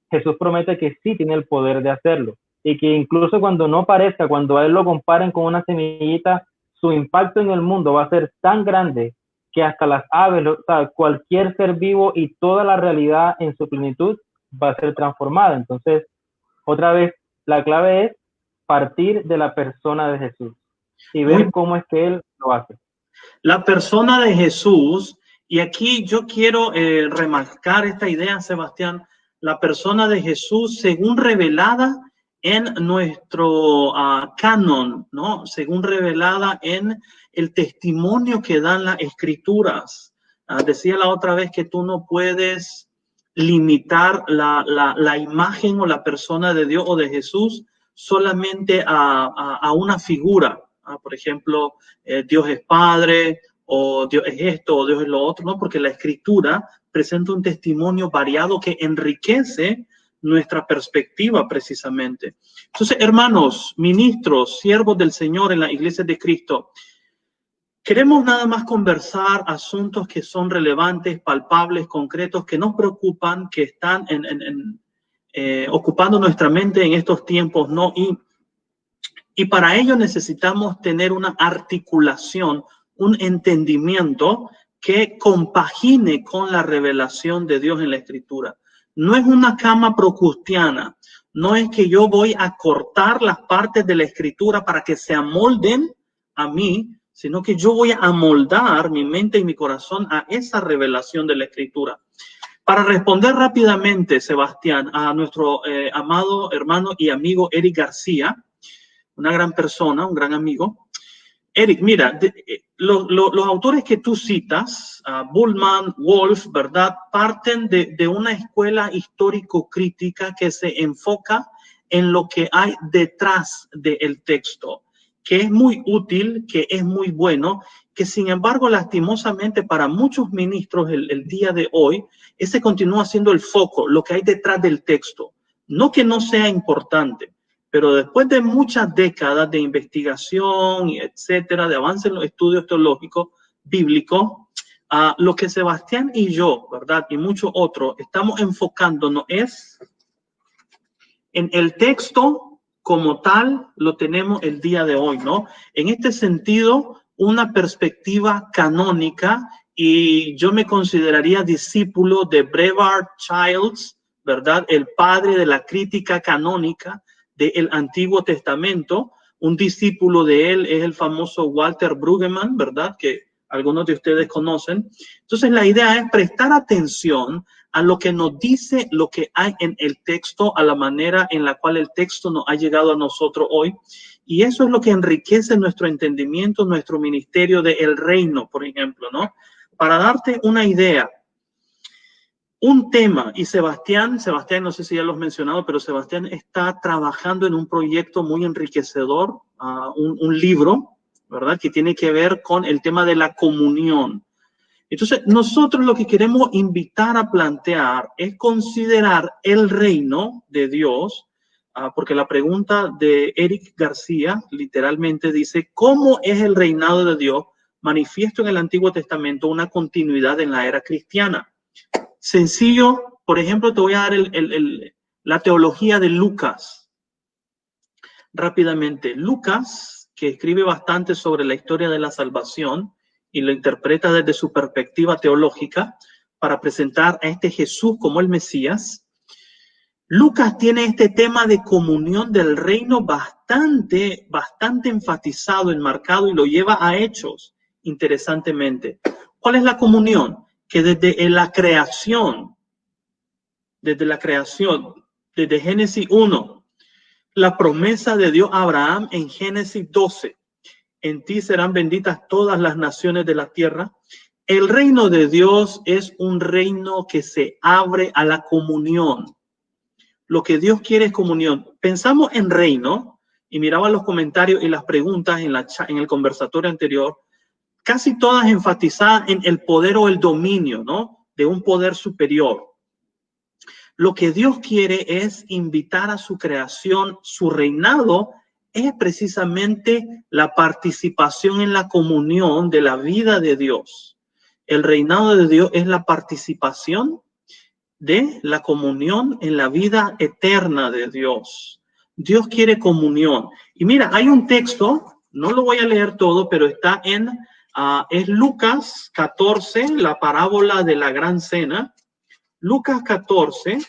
Jesús promete que sí tiene el poder de hacerlo, y que incluso cuando no parezca, cuando a él lo comparen con una semillita, su impacto en el mundo va a ser tan grande que hasta las aves, o sea, cualquier ser vivo y toda la realidad en su plenitud va a ser transformada. Entonces, otra vez, la clave es partir de la persona de Jesús y ver cómo es que él lo hace. La persona de Jesús, y aquí yo quiero remarcar esta idea, Sebastián, la persona de Jesús según revelada en nuestro canon, ¿no? Según revelada en el testimonio que dan las escrituras. Decía la otra vez que tú no puedes limitar la imagen o la persona de Dios o de Jesús solamente a una figura. Por ejemplo, Dios es Padre, o Dios es esto, o Dios es lo otro, ¿no? Porque la Escritura presenta un testimonio variado que enriquece nuestra perspectiva precisamente. Entonces, hermanos, ministros, siervos del Señor en la Iglesia de Cristo, queremos nada más conversar asuntos que son relevantes, palpables, concretos, que nos preocupan, que están ocupando nuestra mente en estos tiempos, ¿no? Y para ello necesitamos tener una articulación, un entendimiento que compagine con la revelación de Dios en la Escritura. No es una cama procustiana, no es que yo voy a cortar las partes de la Escritura para que se amolden a mí, sino que yo voy a amoldar mi mente y mi corazón a esa revelación de la Escritura. Para responder rápidamente, Sebastián, a nuestro amado hermano y amigo Eric García, una gran persona, un gran amigo. Eric, mira, los autores que tú citas, Bullman, Wolf, ¿verdad? Parten de una escuela histórico-crítica que se enfoca en lo que hay detrás del texto, que es muy útil, que es muy bueno, que sin embargo, lastimosamente para muchos ministros el día de hoy, ese continúa siendo el foco, lo que hay detrás del texto. No que no sea importante, pero después de muchas décadas de investigación, y etcétera, de avance en los estudios teológicos, bíblicos, lo que Sebastián y yo, ¿verdad? Y muchos otros, estamos enfocándonos es en el texto como tal, lo tenemos el día de hoy, ¿no? En este sentido, una perspectiva canónica, y yo me consideraría discípulo de Brevard Childs, ¿verdad? El padre de la crítica canónica del Antiguo Testamento. Un discípulo de él es el famoso Walter Brueggemann, ¿verdad? Que algunos de ustedes conocen. Entonces, la idea es prestar atención a lo que nos dice lo que hay en el texto, a la manera en la cual el texto nos ha llegado a nosotros hoy. Y eso es lo que enriquece nuestro entendimiento, nuestro ministerio del reino, por ejemplo, ¿no? Para darte una idea, un tema, y Sebastián, no sé si ya lo has mencionado, pero Sebastián está trabajando en un proyecto muy enriquecedor, un libro, ¿verdad? Que tiene que ver con el tema de la comunión. Entonces, nosotros lo que queremos invitar a plantear es considerar el reino de Dios, porque la pregunta de Eric García literalmente dice, ¿cómo es el reinado de Dios manifiesto en el Antiguo Testamento una continuidad en la era cristiana? Sencillo, por ejemplo, te voy a dar la teología de Lucas. Rápidamente, Lucas, que escribe bastante sobre la historia de la salvación y lo interpreta desde su perspectiva teológica para presentar a este Jesús como el Mesías, Lucas tiene este tema de comunión del reino bastante enfatizado, enmarcado, y lo lleva a Hechos, interesantemente. ¿Cuál es la comunión? Que desde la creación, desde Génesis 1, la promesa de Dios a Abraham en Génesis 12, en ti serán benditas todas las naciones de la tierra. El reino de Dios es un reino que se abre a la comunión. Lo que Dios quiere es comunión. Pensamos en reino, y miraba los comentarios y las preguntas en el conversatorio anterior, casi todas enfatizadas en el poder o el dominio, ¿no? De un poder superior. Lo que Dios quiere es invitar a su creación. Su reinado es precisamente la participación en la comunión de la vida de Dios. El reinado de Dios es la participación de la comunión en la vida eterna de Dios. Dios quiere comunión. Y mira, hay un texto, no lo voy a leer todo, pero está es Lucas 14, la parábola de la gran cena. Lucas 14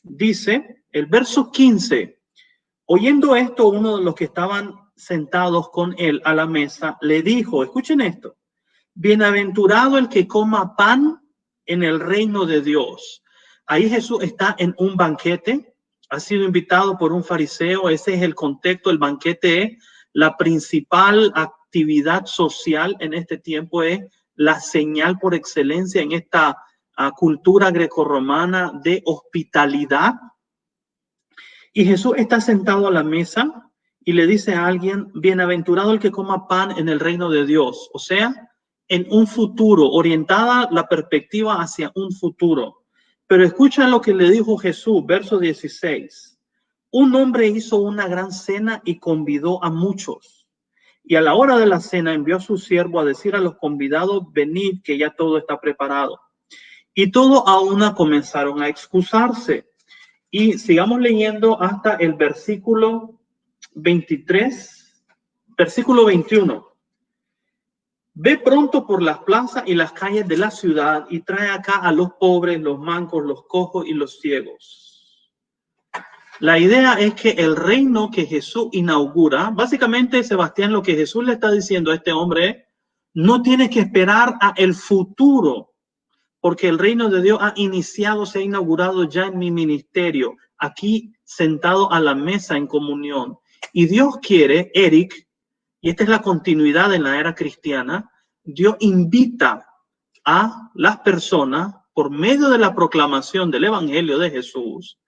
dice, el verso 15, oyendo esto, uno de los que estaban sentados con él a la mesa le dijo, escuchen esto, bienaventurado el que coma pan en el reino de Dios. Ahí Jesús está en un banquete, ha sido invitado por un fariseo, ese es el contexto, el banquete es la principal actividad social en este tiempo, es la señal por excelencia en esta cultura grecorromana de hospitalidad. Y Jesús está sentado a la mesa y le dice a alguien, bienaventurado el que coma pan en el reino de Dios, o sea, en un futuro, orientada la perspectiva hacia un futuro. Pero escucha lo que le dijo Jesús, verso 16. Un hombre hizo una gran cena y convidó a muchos. Y a la hora de la cena envió a su siervo a decir a los convidados, venid que ya todo está preparado. Y todos a una comenzaron a excusarse. Y sigamos leyendo hasta el versículo 23, versículo 21. Ve pronto por las plazas y las calles de la ciudad y trae acá a los pobres, los mancos, los cojos y los ciegos. La idea es que el reino que Jesús inaugura, básicamente, Sebastián, lo que Jesús le está diciendo a este hombre es, no tienes que esperar a el futuro, porque el reino de Dios ha iniciado, se ha inaugurado ya en mi ministerio, aquí sentado a la mesa en comunión. Y Dios quiere, Eric, y esta es la continuidad en la era cristiana, Dios invita a las personas, por medio de la proclamación del Evangelio de Jesús,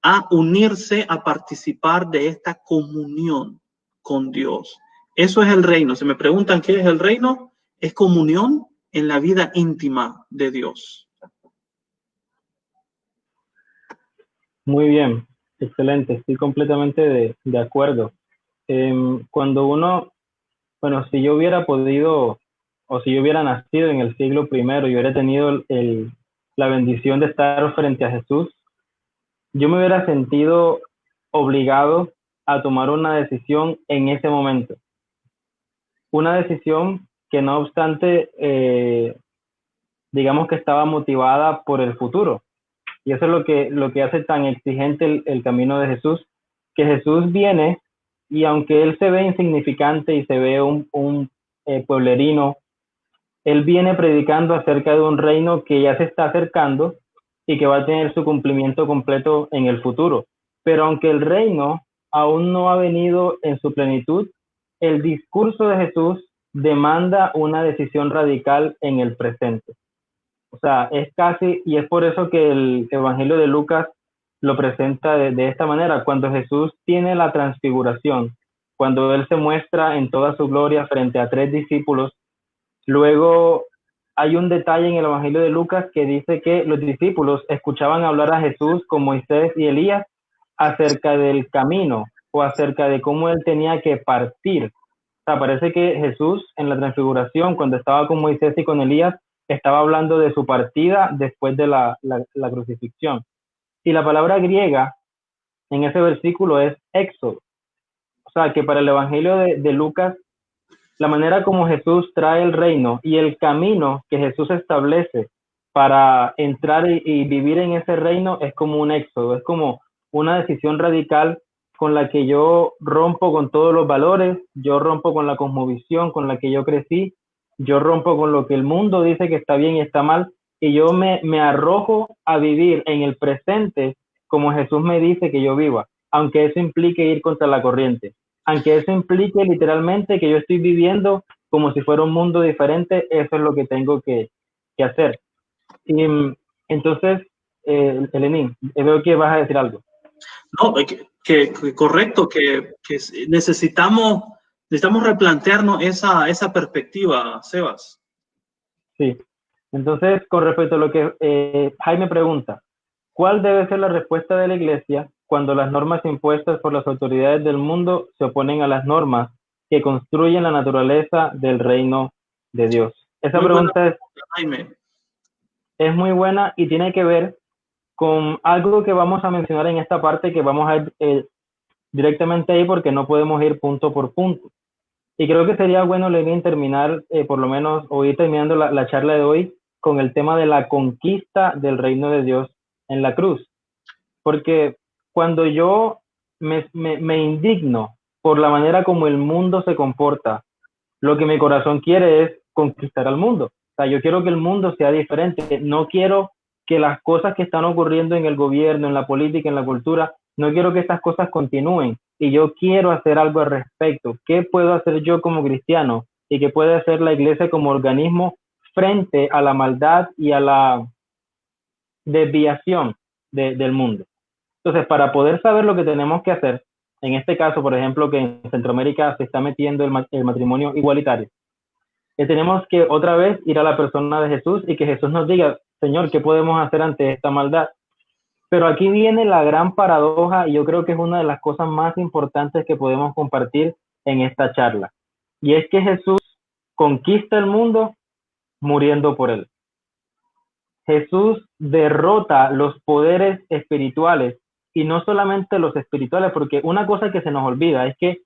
a unirse, a participar de esta comunión con Dios. Eso es el reino. Si me preguntan qué es el reino, es comunión en la vida íntima de Dios. Muy bien, excelente, estoy completamente de acuerdo. Cuando uno, bueno, si yo hubiera podido, o si yo hubiera nacido en el siglo primero y hubiera tenido la bendición de estar frente a Jesús, yo me hubiera sentido obligado a tomar una decisión en ese momento. Una decisión que no obstante, digamos que estaba motivada por el futuro. Y eso es lo que hace tan exigente el camino de Jesús, que Jesús viene y aunque él se ve insignificante y se ve un pueblerino, él viene predicando acerca de un reino que ya se está acercando y que va a tener su cumplimiento completo en el futuro. Pero aunque el reino aún no ha venido en su plenitud, el discurso de Jesús demanda una decisión radical en el presente. O sea, es casi, y es por eso que el Evangelio de Lucas lo presenta de esta manera. Cuando Jesús tiene la transfiguración, cuando Él se muestra en toda su gloria frente a 3 discípulos, luego hay un detalle en el Evangelio de Lucas que dice que los discípulos escuchaban hablar a Jesús con Moisés y Elías acerca del camino o acerca de cómo Él tenía que partir. O sea, parece que Jesús en la transfiguración, cuando estaba con Moisés y con Elías, estaba hablando de su partida después de la crucifixión. Y la palabra griega en ese versículo es éxodo. O sea, que para el Evangelio de Lucas, la manera como Jesús trae el reino y el camino que Jesús establece para entrar y vivir en ese reino es como un éxodo, es como una decisión radical con la que yo rompo con todos los valores, yo rompo con la cosmovisión con la que yo crecí, yo rompo con lo que el mundo dice que está bien y está mal, y yo me arrojo a vivir en el presente como Jesús me dice que yo viva, aunque eso implique ir contra la corriente, aunque eso implique literalmente que yo estoy viviendo como si fuera un mundo diferente, eso es lo que tengo que hacer. Y entonces, Elenín, veo que vas a decir algo. No, correcto, que necesitamos replantearnos esa perspectiva, Sebas. Sí, entonces con respecto a lo que Jaime pregunta, ¿cuál debe ser la respuesta de la Iglesia cuando las normas impuestas por las autoridades del mundo se oponen a las normas que construyen la naturaleza del reino de Dios? Esa pregunta es muy buena y tiene que ver con algo que vamos a mencionar en esta parte, que vamos a ir directamente ahí porque no podemos ir punto por punto. Y creo que sería bueno, Lenín, terminar, por lo menos, o ir terminando la charla de hoy con el tema de la conquista del reino de Dios en la cruz. Porque cuando yo me indigno por la manera como el mundo se comporta, lo que mi corazón quiere es conquistar al mundo. O sea, yo quiero que el mundo sea diferente. No quiero que las cosas que están ocurriendo en el gobierno, en la política, en la cultura, no quiero que estas cosas continúen. Y yo quiero hacer algo al respecto. ¿Qué puedo hacer yo como cristiano? ¿Y qué puede hacer la iglesia como organismo frente a la maldad y a la desviación del mundo? Entonces, para poder saber lo que tenemos que hacer, en este caso, por ejemplo, que en Centroamérica se está metiendo el matrimonio igualitario, tenemos que otra vez ir a la persona de Jesús y que Jesús nos diga, Señor, ¿qué podemos hacer ante esta maldad? Pero aquí viene la gran paradoja y yo creo que es una de las cosas más importantes que podemos compartir en esta charla. Y es que Jesús conquista el mundo muriendo por él. Jesús derrota los poderes espirituales y no solamente los espirituales, porque una cosa que se nos olvida es que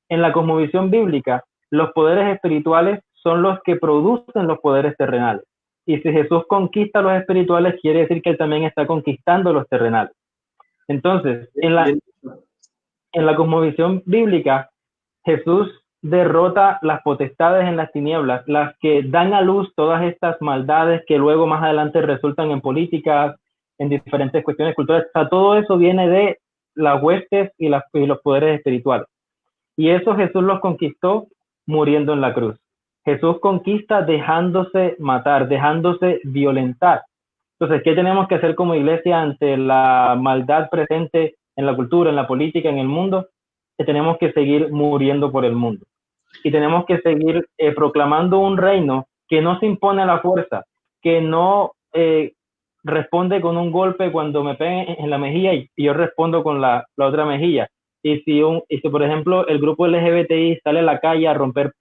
en la cosmovisión bíblica los poderes espirituales son los que producen los poderes terrenales. Y si Jesús conquista los espirituales, quiere decir que él también está conquistando los terrenales. Entonces, en la cosmovisión bíblica, Jesús derrota las potestades en las tinieblas, las que dan a luz todas estas maldades que luego más adelante resultan en políticas, en diferentes cuestiones culturales. O sea, todo eso viene de las huestes y los poderes espirituales. Y eso Jesús los conquistó muriendo en la cruz. Jesús conquista dejándose matar, dejándose violentar. Entonces, ¿qué tenemos que hacer como iglesia ante la maldad presente en la cultura, en la política, en el mundo? Que tenemos que seguir muriendo por el mundo. Y tenemos que seguir proclamando un reino que no se impone a la fuerza, que no responde con un golpe cuando me peguen en la mejilla y yo respondo con la otra mejilla. Y si, por ejemplo, el grupo LGBTI sale a la calle a romper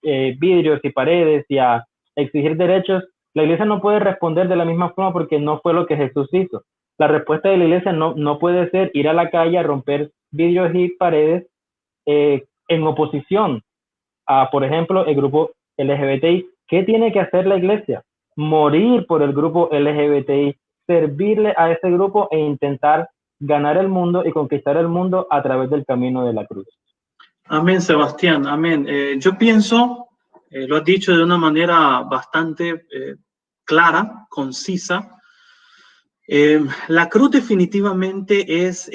vidrios y paredes y a exigir derechos, la iglesia no puede responder de la misma forma porque no fue lo que Jesús hizo. La respuesta de la iglesia no puede ser ir a la calle a romper vidrios y paredes en oposición a, por ejemplo, el grupo LGBTI. ¿Qué tiene que hacer la iglesia? Morir por el grupo LGBTI, servirle a ese grupo e intentar ganar el mundo y conquistar el mundo a través del camino de la cruz. Amén, Sebastián, amén. Yo pienso, lo has dicho de una manera bastante clara, concisa. La cruz definitivamente es,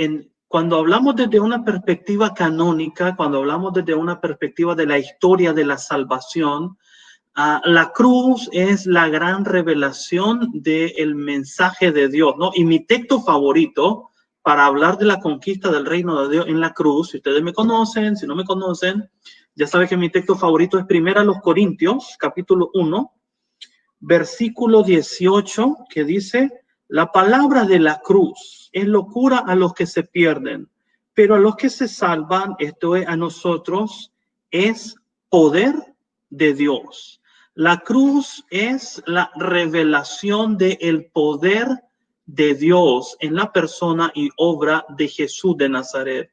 cuando hablamos desde una perspectiva canónica, cuando hablamos desde una perspectiva de la historia de la salvación, la cruz es la gran revelación del mensaje de Dios, ¿no? Y mi texto favorito para hablar de la conquista del reino de Dios en la cruz, si ustedes me conocen, si no me conocen, ya saben que mi texto favorito es 1 Corintios, capítulo 1, versículo 18, que dice: la palabra de la cruz es locura a los que se pierden, pero a los que se salvan, esto es a nosotros, es poder de Dios. La cruz es la revelación del poder de Dios en la persona y obra de Jesús de Nazaret.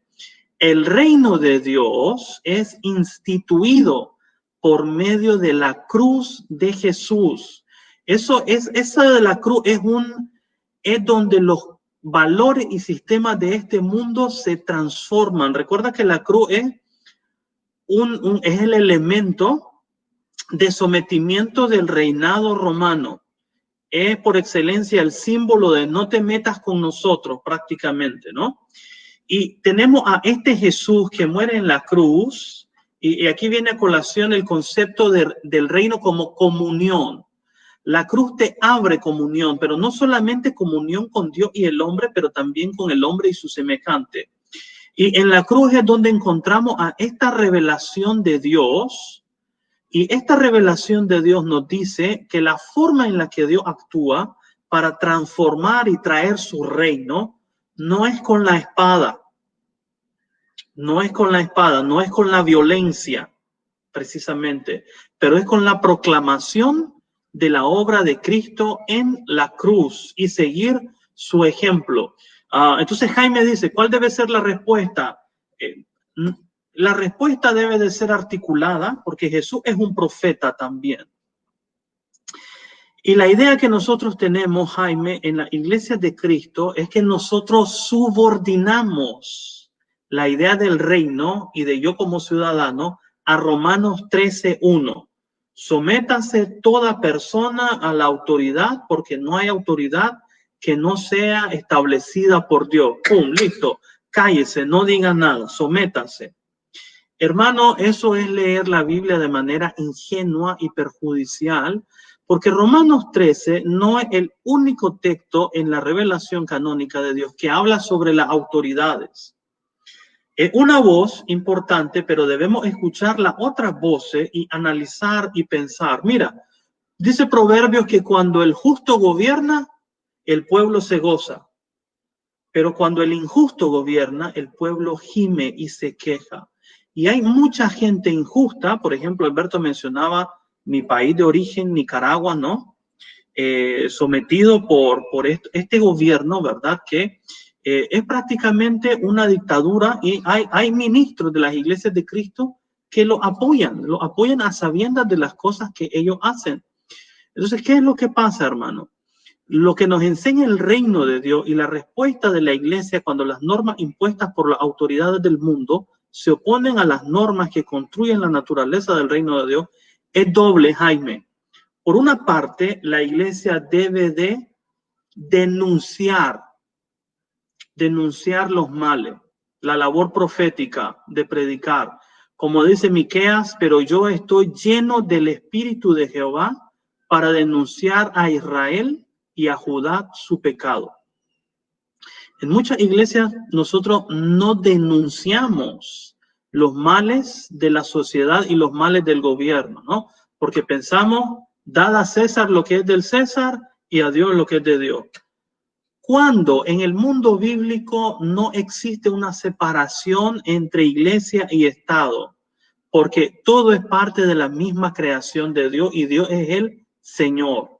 El reino de Dios es instituido por medio de la cruz de Jesús. Esa de la cruz es donde los valores y sistemas de este mundo se transforman. Recuerda que la cruz es el elemento de sometimiento del reinado romano. Es por excelencia el símbolo de no te metas con nosotros prácticamente, ¿no? Y tenemos a este Jesús que muere en la cruz, y aquí viene a colación el concepto del reino como comunión. La cruz te abre comunión, pero no solamente comunión con Dios y el hombre, pero también con el hombre y su semejante. Y en la cruz es donde encontramos a esta revelación de Dios. Y esta revelación de Dios nos dice que la forma en la que Dios actúa para transformar y traer su reino no es con la espada, no es con la violencia precisamente, pero es con la proclamación de la obra de Cristo en la cruz y seguir su ejemplo. Entonces Jaime dice, ¿cuál debe ser la respuesta? La respuesta debe de ser articulada porque Jesús es un profeta también. Y la idea que nosotros tenemos, Jaime, en la iglesia de Cristo es que nosotros subordinamos la idea del reino y de yo como ciudadano a Romanos 13:1. Sométase toda persona a la autoridad porque no hay autoridad que no sea establecida por Dios. ¡Pum! Listo. Cállese, no diga nada, sométase. Hermano, eso es leer la Biblia de manera ingenua y perjudicial, porque Romanos 13 no es el único texto en la revelación canónica de Dios que habla sobre las autoridades. Es una voz importante, pero debemos escuchar las otras voces y analizar y pensar. Mira, dice Proverbios que cuando el justo gobierna, el pueblo se goza. Pero cuando el injusto gobierna, el pueblo gime y se queja. Y hay mucha gente injusta, por ejemplo, Alberto mencionaba mi país de origen, Nicaragua, ¿no? Sometido por este gobierno, ¿verdad? Que es prácticamente una dictadura y hay ministros de las iglesias de Cristo que lo apoyan a sabiendas de las cosas que ellos hacen. Entonces, ¿qué es lo que pasa, hermano? Lo que nos enseña el reino de Dios y la respuesta de la iglesia cuando las normas impuestas por las autoridades del mundo se oponen a las normas que construyen la naturaleza del reino de Dios es doble, Jaime. Por una parte, la iglesia debe de denunciar los males, la labor profética de predicar. Como dice Miqueas, pero yo estoy lleno del Espíritu de Jehová para denunciar a Israel y a Judá su pecado. En muchas iglesias nosotros no denunciamos los males de la sociedad y los males del gobierno, ¿no? Porque pensamos, dad a César lo que es del César y a Dios lo que es de Dios. Cuando en el mundo bíblico no existe una separación entre iglesia y Estado, porque todo es parte de la misma creación de Dios y Dios es el Señor.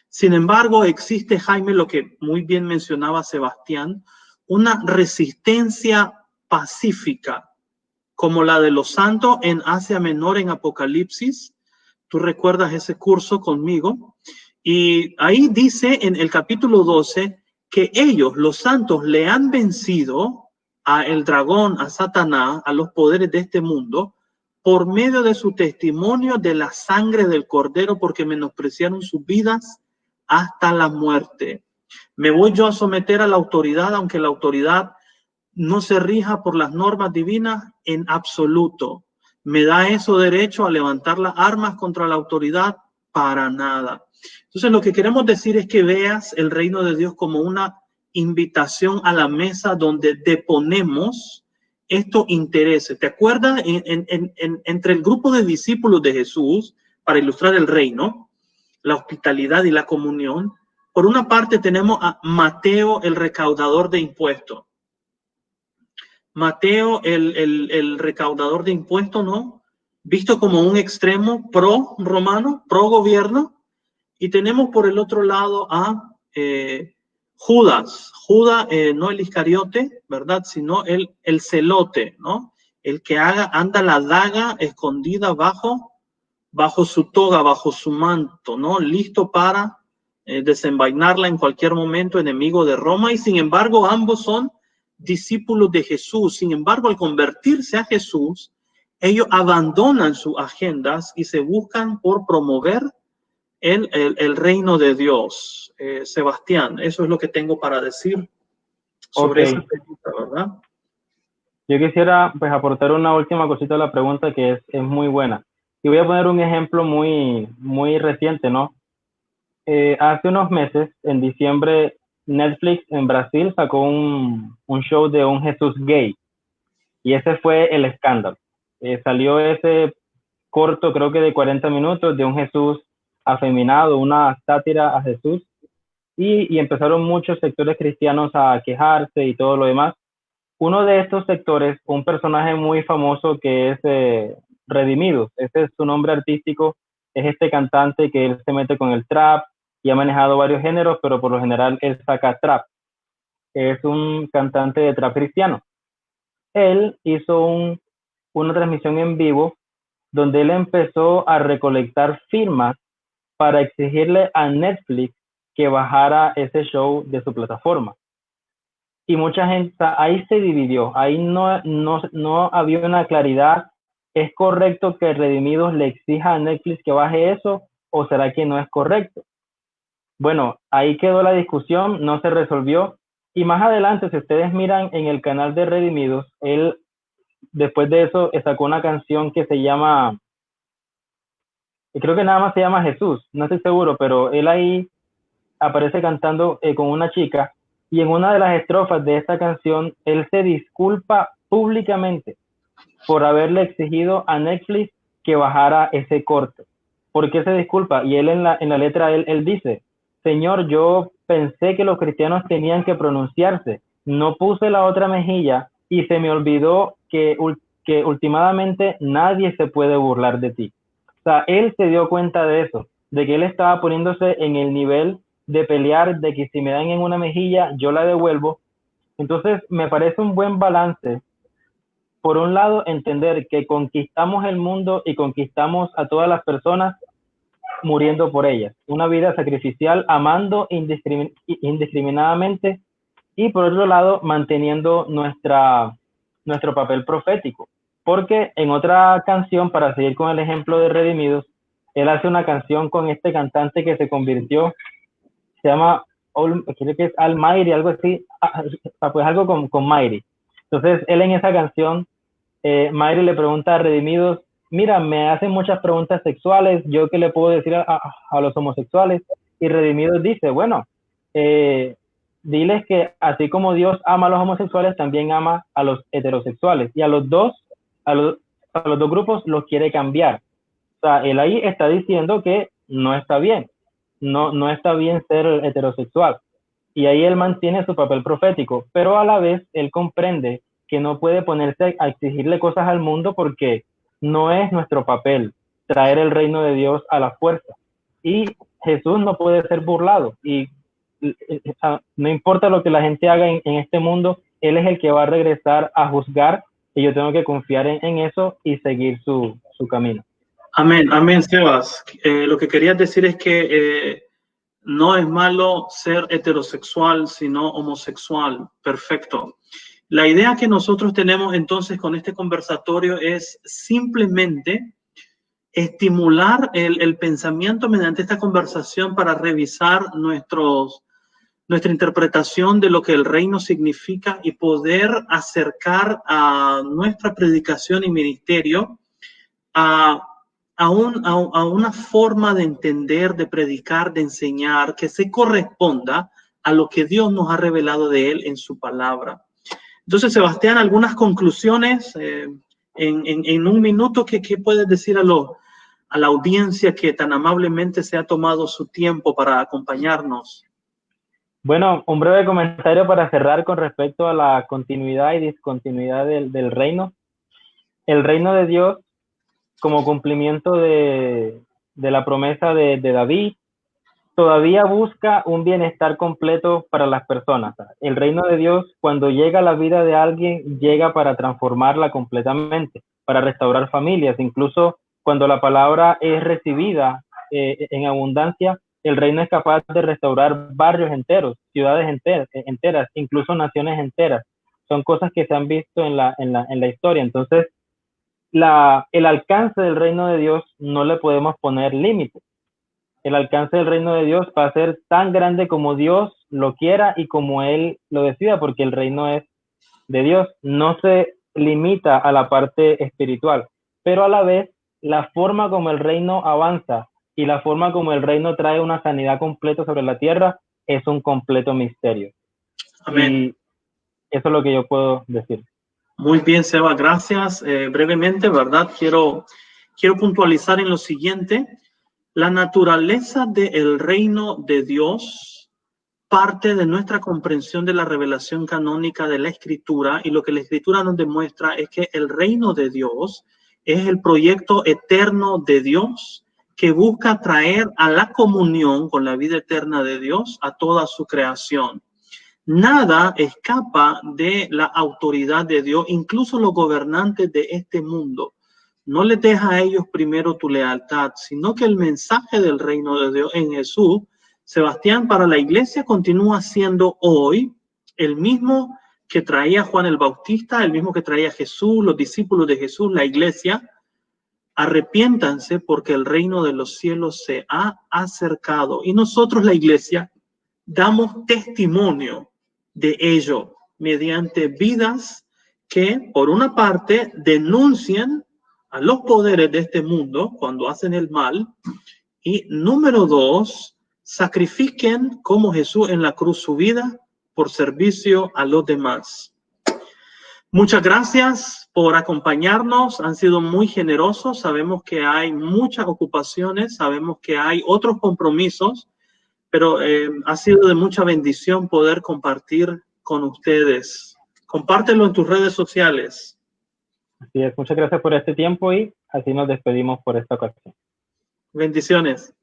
Sin embargo, existe, Jaime, lo que muy bien mencionaba Sebastián, una resistencia pacífica, como la de los santos en Asia Menor en Apocalipsis. Tú recuerdas ese curso conmigo. Y ahí dice en el capítulo 12 que ellos, los santos, le han vencido a el dragón, a Satanás, a los poderes de este mundo, por medio de su testimonio de la sangre del Cordero, porque menospreciaron sus vidas hasta la muerte. Me voy yo a someter a la autoridad, aunque la autoridad no se rija por las normas divinas en absoluto. ¿Me da eso derecho a levantar las armas contra la autoridad? Para nada. Entonces, lo que queremos decir es que veas el reino de Dios como una invitación a la mesa donde deponemos estos intereses. ¿Te acuerdas? Entre el grupo de discípulos de Jesús, para ilustrar el reino, la hospitalidad y la comunión, por una parte tenemos a Mateo, el recaudador de impuestos. Mateo, el recaudador de impuestos, ¿no? Visto como un extremo pro romano, pro gobierno. Y tenemos por el otro lado a Judas, no el Iscariote, ¿verdad? Sino el celote, ¿no? El que anda la daga escondida bajo su toga, bajo su manto, ¿no? Listo para desenvainarla en cualquier momento, enemigo de Roma. Y sin embargo, ambos son discípulos de Jesús. Sin embargo, al convertirse a Jesús, ellos abandonan sus agendas y se buscan por promover el reino de Dios. Sebastián, eso es lo que tengo para decir sobre esa pregunta, ¿verdad? Yo quisiera pues aportar una última cosita a la pregunta que es muy buena. Y voy a poner un ejemplo muy reciente, ¿no? Hace unos meses, en diciembre, Netflix en Brasil sacó un show de un Jesús gay. Y ese fue el escándalo. Salió ese corto, creo que de 40 minutos, de un Jesús afeminado, una sátira a Jesús. Y empezaron muchos sectores cristianos a quejarse y todo lo demás. Uno de estos sectores, un personaje muy famoso que es Redimidos, ese es su nombre artístico, es este cantante que él se mete con el trap y ha manejado varios géneros, pero por lo general él saca trap. Es un cantante de trap cristiano. Él hizo una transmisión en vivo donde él empezó a recolectar firmas para exigirle a Netflix que bajara ese show de su plataforma. Y mucha gente, ahí se dividió, ahí no había una claridad. ¿Es correcto que Redimidos le exija a Netflix que baje eso o será que no es correcto? Bueno, ahí quedó la discusión, no se resolvió. Y más adelante, si ustedes miran en el canal de Redimidos, él después de eso sacó una canción que se llama, creo que nada más se llama Jesús, no estoy seguro, pero él ahí aparece cantando con una chica y en una de las estrofas de esta canción él se disculpa públicamente por haberle exigido a Netflix que bajara ese corte. ¿Por qué se disculpa? Y él en la letra él dice: Señor, yo pensé que los cristianos tenían que pronunciarse, no puse la otra mejilla y se me olvidó que últimamente nadie se puede burlar de ti. O sea, él se dio cuenta de eso, de que él estaba poniéndose en el nivel de pelear, de que si me dan en una mejilla, yo la devuelvo. Entonces, me parece un buen balance, por un lado, entender que conquistamos el mundo y conquistamos a todas las personas muriendo por ellas. Una vida sacrificial, amando indiscriminadamente, y por otro lado, manteniendo nuestro papel profético. Porque en otra canción, para seguir con el ejemplo de Redimidos, él hace una canción con este cantante que se convirtió, se llama, creo que es Almighty, algo así, pues algo con Mighty. Entonces, él en esa canción, Mighty le pregunta a Redimidos, mira, me hacen muchas preguntas sexuales, ¿yo qué le puedo decir a los homosexuales? Y Redimidos dice, bueno, diles que así como Dios ama a los homosexuales, también ama a los heterosexuales. Y a los dos grupos los quiere cambiar. O sea, él ahí está diciendo que no está bien. No está bien ser heterosexual. Y ahí él mantiene su papel profético. Pero a la vez, él comprende que no puede ponerse a exigirle cosas al mundo porque no es nuestro papel traer el reino de Dios a la fuerza. Y Jesús no puede ser burlado. Y no importa lo que la gente haga en este mundo, Él es el que va a regresar a juzgar y yo tengo que confiar en eso y seguir su camino. Amén, amén, Sebas. Lo que querías decir es que no es malo ser heterosexual, sino homosexual. Perfecto. La idea que nosotros tenemos entonces con este conversatorio es simplemente estimular el pensamiento mediante esta conversación para revisar nuestra interpretación de lo que el reino significa y poder acercar a nuestra predicación y ministerio a una forma de entender, de predicar, de enseñar, que se corresponda a lo que Dios nos ha revelado de Él en su palabra. Entonces, Sebastián, algunas conclusiones en un minuto. ¿Qué puedes decir a la audiencia que tan amablemente se ha tomado su tiempo para acompañarnos? Bueno, un breve comentario para cerrar con respecto a la continuidad y discontinuidad del reino. El reino de Dios, como cumplimiento de la promesa de David, todavía busca un bienestar completo para las personas. El reino de Dios, cuando llega a la vida de alguien, llega para transformarla completamente, para restaurar familias. Incluso cuando la palabra es recibida en abundancia, el reino es capaz de restaurar barrios enteros, ciudades enteras, incluso naciones enteras. Son cosas que se han visto en la historia. Entonces, el alcance del reino de Dios no le podemos poner límites. El alcance del reino de Dios va a ser tan grande como Dios lo quiera y como Él lo decida, porque el reino es de Dios. No se limita a la parte espiritual, pero a la vez la forma como el reino avanza y la forma como el reino trae una sanidad completa sobre la tierra es un completo misterio. Amén. Y eso es lo que yo puedo decir. Muy bien, Seba, gracias. Brevemente, ¿verdad? Quiero puntualizar en lo siguiente. La naturaleza del reino de Dios parte de nuestra comprensión de la revelación canónica de la Escritura, y lo que la Escritura nos demuestra es que el reino de Dios es el proyecto eterno de Dios que busca traer a la comunión con la vida eterna de Dios a toda su creación. Nada escapa de la autoridad de Dios, incluso los gobernantes de este mundo. No les deja a ellos primero tu lealtad, sino que el mensaje del reino de Dios en Jesús, Sebastián, para la iglesia continúa siendo hoy el mismo que traía Juan el Bautista, el mismo que traía Jesús, los discípulos de Jesús, la iglesia. Arrepiéntanse porque el reino de los cielos se ha acercado. Y nosotros, la iglesia, damos testimonio de ello mediante vidas que, por una parte, denuncian a los poderes de este mundo cuando hacen el mal, y número dos, sacrifiquen como Jesús en la cruz su vida por servicio a los demás. Muchas gracias por acompañarnos, han sido muy generosos, sabemos que hay muchas ocupaciones, sabemos que hay otros compromisos, pero ha sido de mucha bendición poder compartir con ustedes. Compártelo en tus redes sociales. Así es, muchas gracias por este tiempo y así nos despedimos por esta ocasión. Bendiciones.